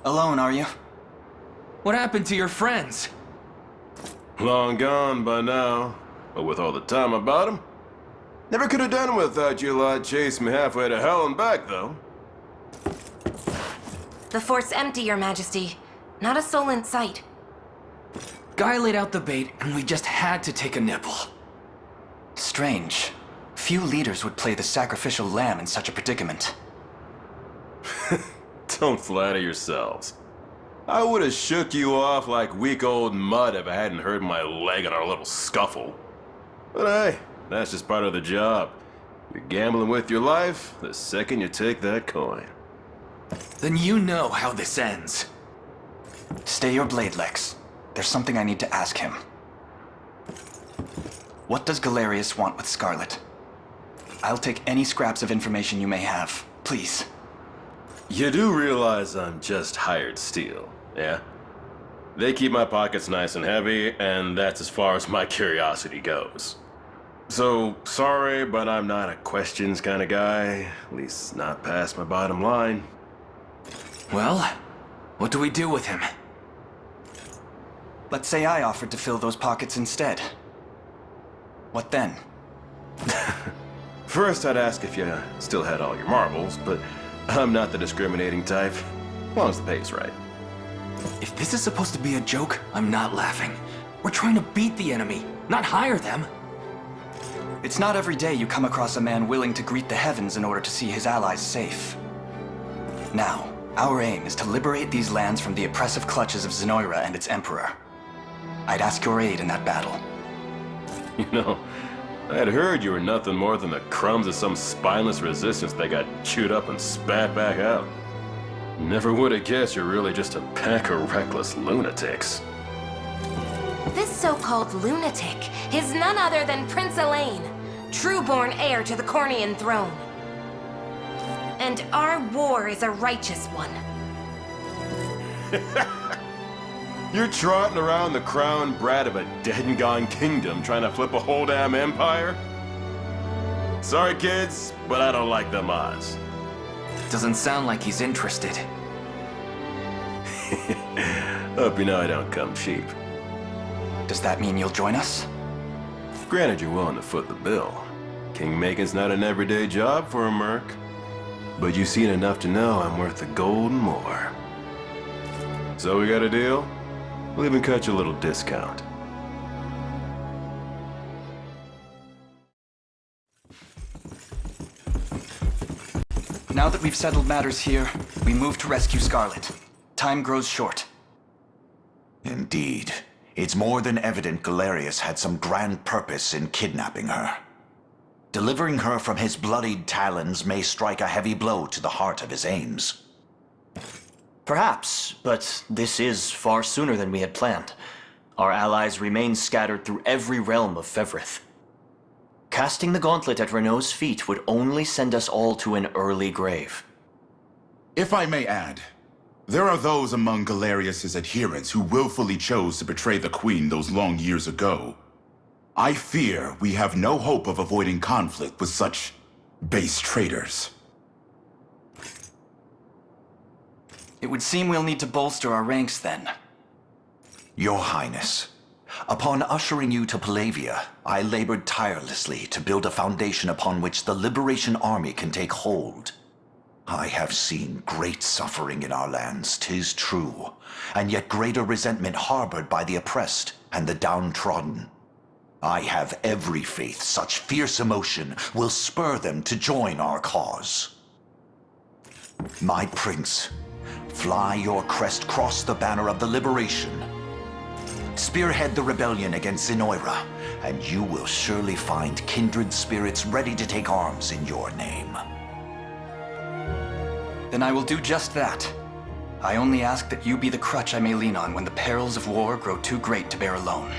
Speaker 15: Alone, are you?
Speaker 8: What happened to your friends?
Speaker 17: Long gone by now. But with all the time about him. Never could have done without you lot chasing me halfway to hell and back, though.
Speaker 3: The fort's empty, Your Majesty. Not a soul in sight.
Speaker 8: Guy laid out the bait, and we just had to take a nibble.
Speaker 15: Strange. Few leaders would play the sacrificial lamb in such a predicament.
Speaker 17: Don't flatter yourselves. I would have shook you off like weak old mud if I hadn't hurt my leg in our little scuffle. But hey, that's just part of the job. You're gambling with your life the second you take that coin.
Speaker 8: Then you know how this ends.
Speaker 15: Stay your blade, Lex. There's something I need to ask him. What does Galerius want with Scarlet? I'll take any scraps of information you may have, please.
Speaker 17: You do realize I'm just hired steel, yeah? They keep my pockets nice and heavy, and that's as far as my curiosity goes. So, sorry, but I'm not a questions kind of guy. At least not past my bottom line.
Speaker 8: Well, what do we do with him?
Speaker 15: Let's say I offered to fill those pockets instead. What then?
Speaker 17: First, I'd ask if you still had all your marbles, but I'm not the discriminating type. As long as the pay's right.
Speaker 8: If this is supposed to be a joke, I'm not laughing. We're trying to beat the enemy, not hire them.
Speaker 15: It's not every day you come across a man willing to greet the heavens in order to see his allies safe. Now, our aim is to liberate these lands from the oppressive clutches of Zenoira and its emperor. I'd ask your aid in that battle.
Speaker 17: You know, I'd heard you were nothing more than the crumbs of some spineless resistance that got chewed up and spat back out. Never would have guessed you're really just a pack of reckless lunatics.
Speaker 3: This so-called lunatic is none other than Prince Elaine, true-born heir to the Cornian throne. And our war is a righteous one.
Speaker 17: You're trotting around the crown brat of a dead and gone kingdom trying to flip a whole damn empire? Sorry, kids, but I don't like them odds.
Speaker 8: Doesn't sound like he's interested.
Speaker 17: Hope you know I don't come cheap.
Speaker 15: Does that mean you'll join us?
Speaker 17: Granted, you're willing to foot the bill. King-making's not an everyday job for a merc. But you've seen enough to know I'm worth the gold and more. So we got a deal? We'll even cut you a little discount.
Speaker 15: Now that we've settled matters here, we move to rescue Scarlet. Time grows short.
Speaker 5: Indeed. It's more than evident Galerius had some grand purpose in kidnapping her. Delivering her from his bloodied talons may strike a heavy blow to the heart of his aims.
Speaker 15: Perhaps, but this is far sooner than we had planned. Our allies remain scattered through every realm of Fevrith. Casting the gauntlet at Renault's feet would only send us all to an early grave.
Speaker 13: If I may add, there are those among Galerius's adherents who willfully chose to betray the Queen those long years ago. I fear we have no hope of avoiding conflict with such base traitors.
Speaker 15: It would seem we'll need to bolster our ranks then.
Speaker 5: Your Highness, upon ushering you to Palavia, I labored tirelessly to build a foundation upon which the Liberation Army can take hold. I have seen great suffering in our lands, 'tis true, and yet greater resentment harbored by the oppressed and the downtrodden. I have every faith such fierce emotion will spur them to join our cause. My prince, fly your crest across the banner of the liberation. Spearhead the rebellion against Zenoira, and you will surely find kindred spirits ready to take arms in your name.
Speaker 15: Then I will do just that. I only ask that you be the crutch I may lean on when the perils of war grow too great to bear alone.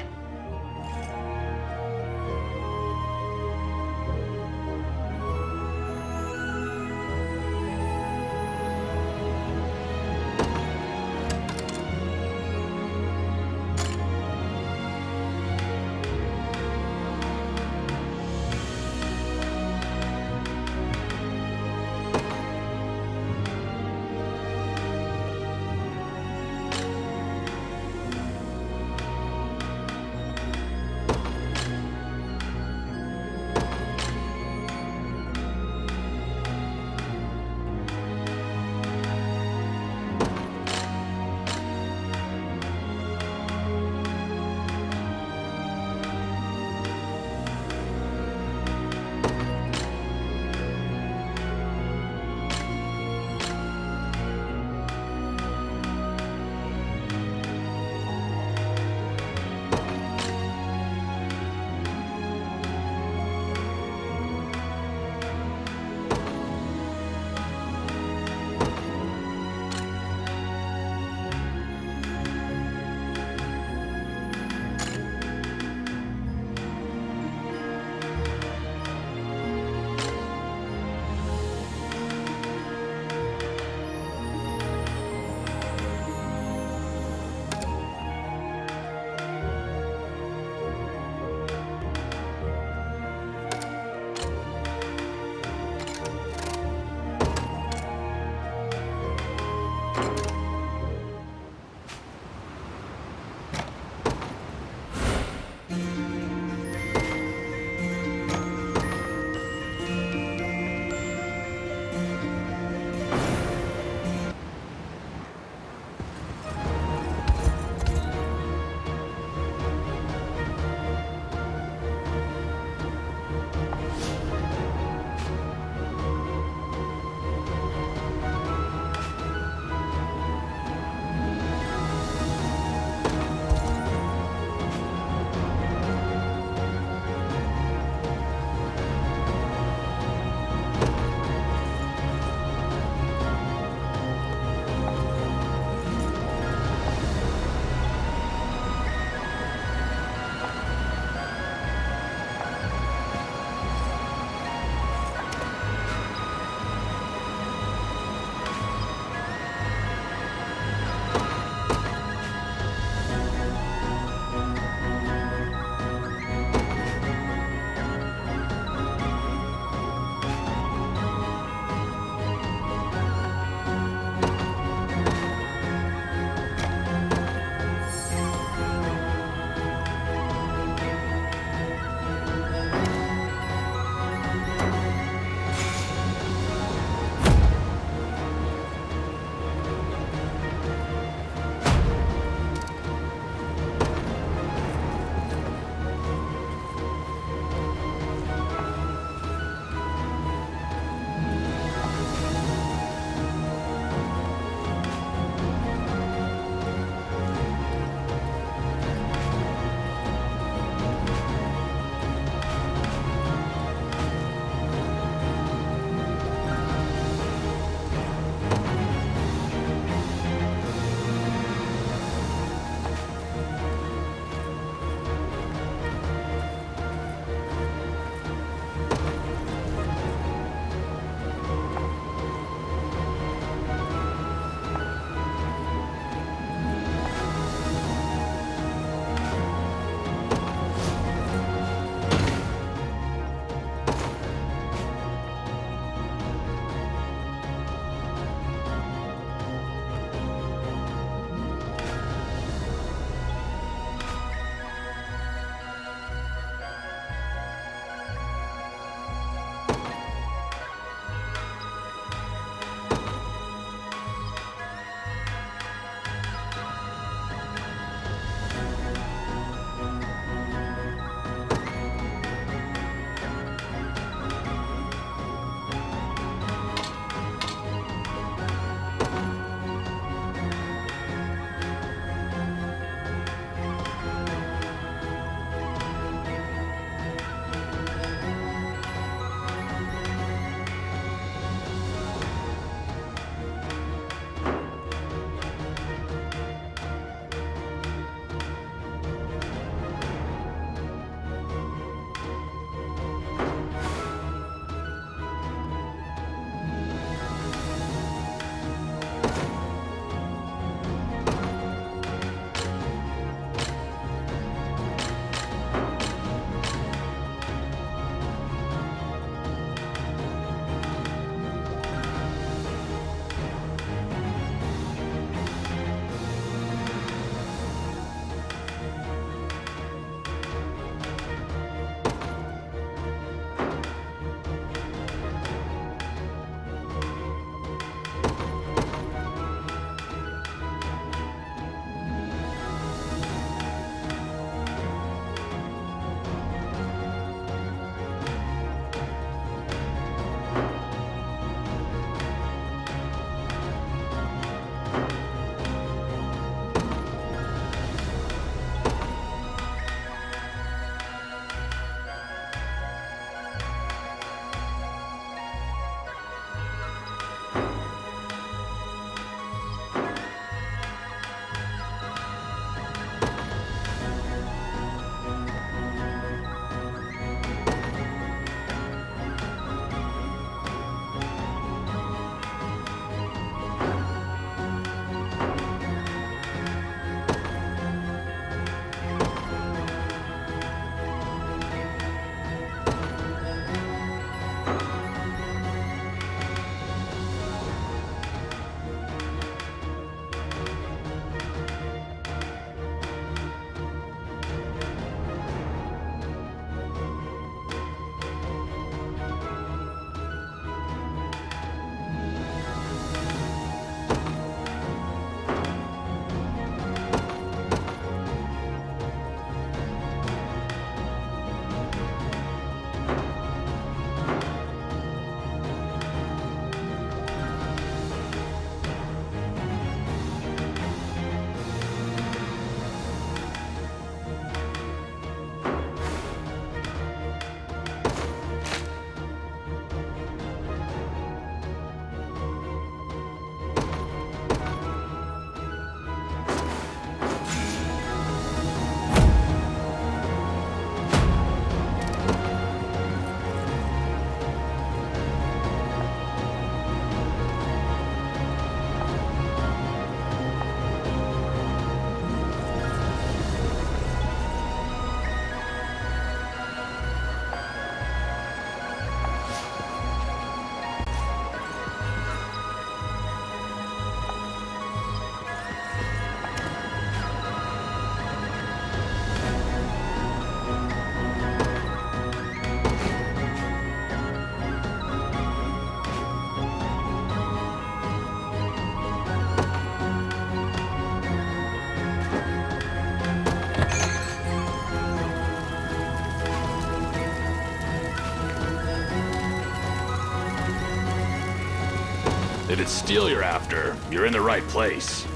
Speaker 18: If it's steel you're after, you're in the right place.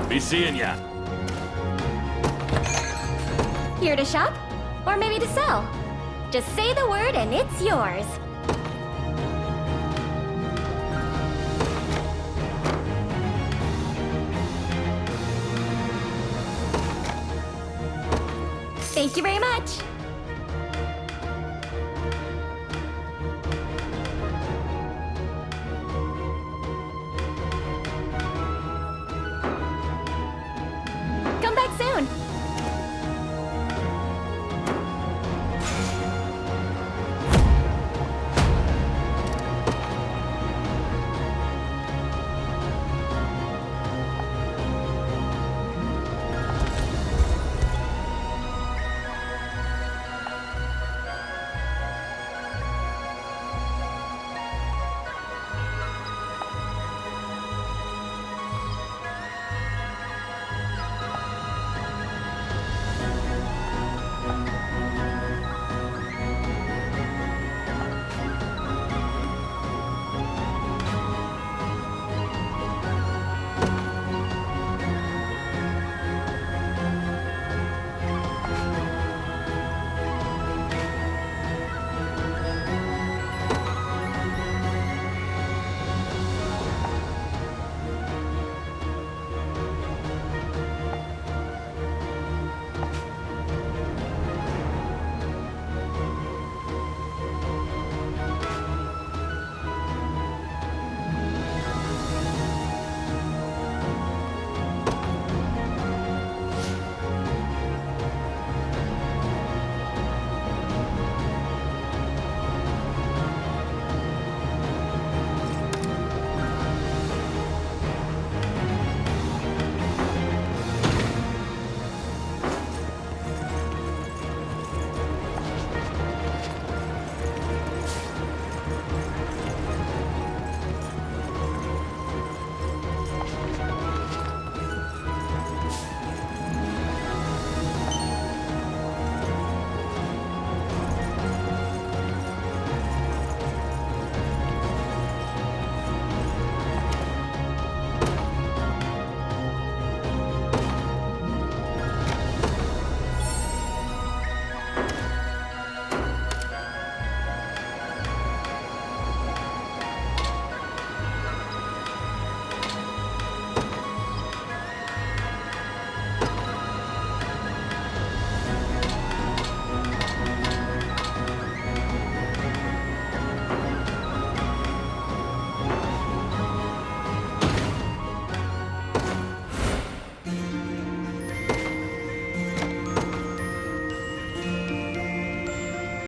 Speaker 18: Be seeing ya.
Speaker 19: Here to shop? Or maybe to sell? Just say the word and it's yours. Thank you very much.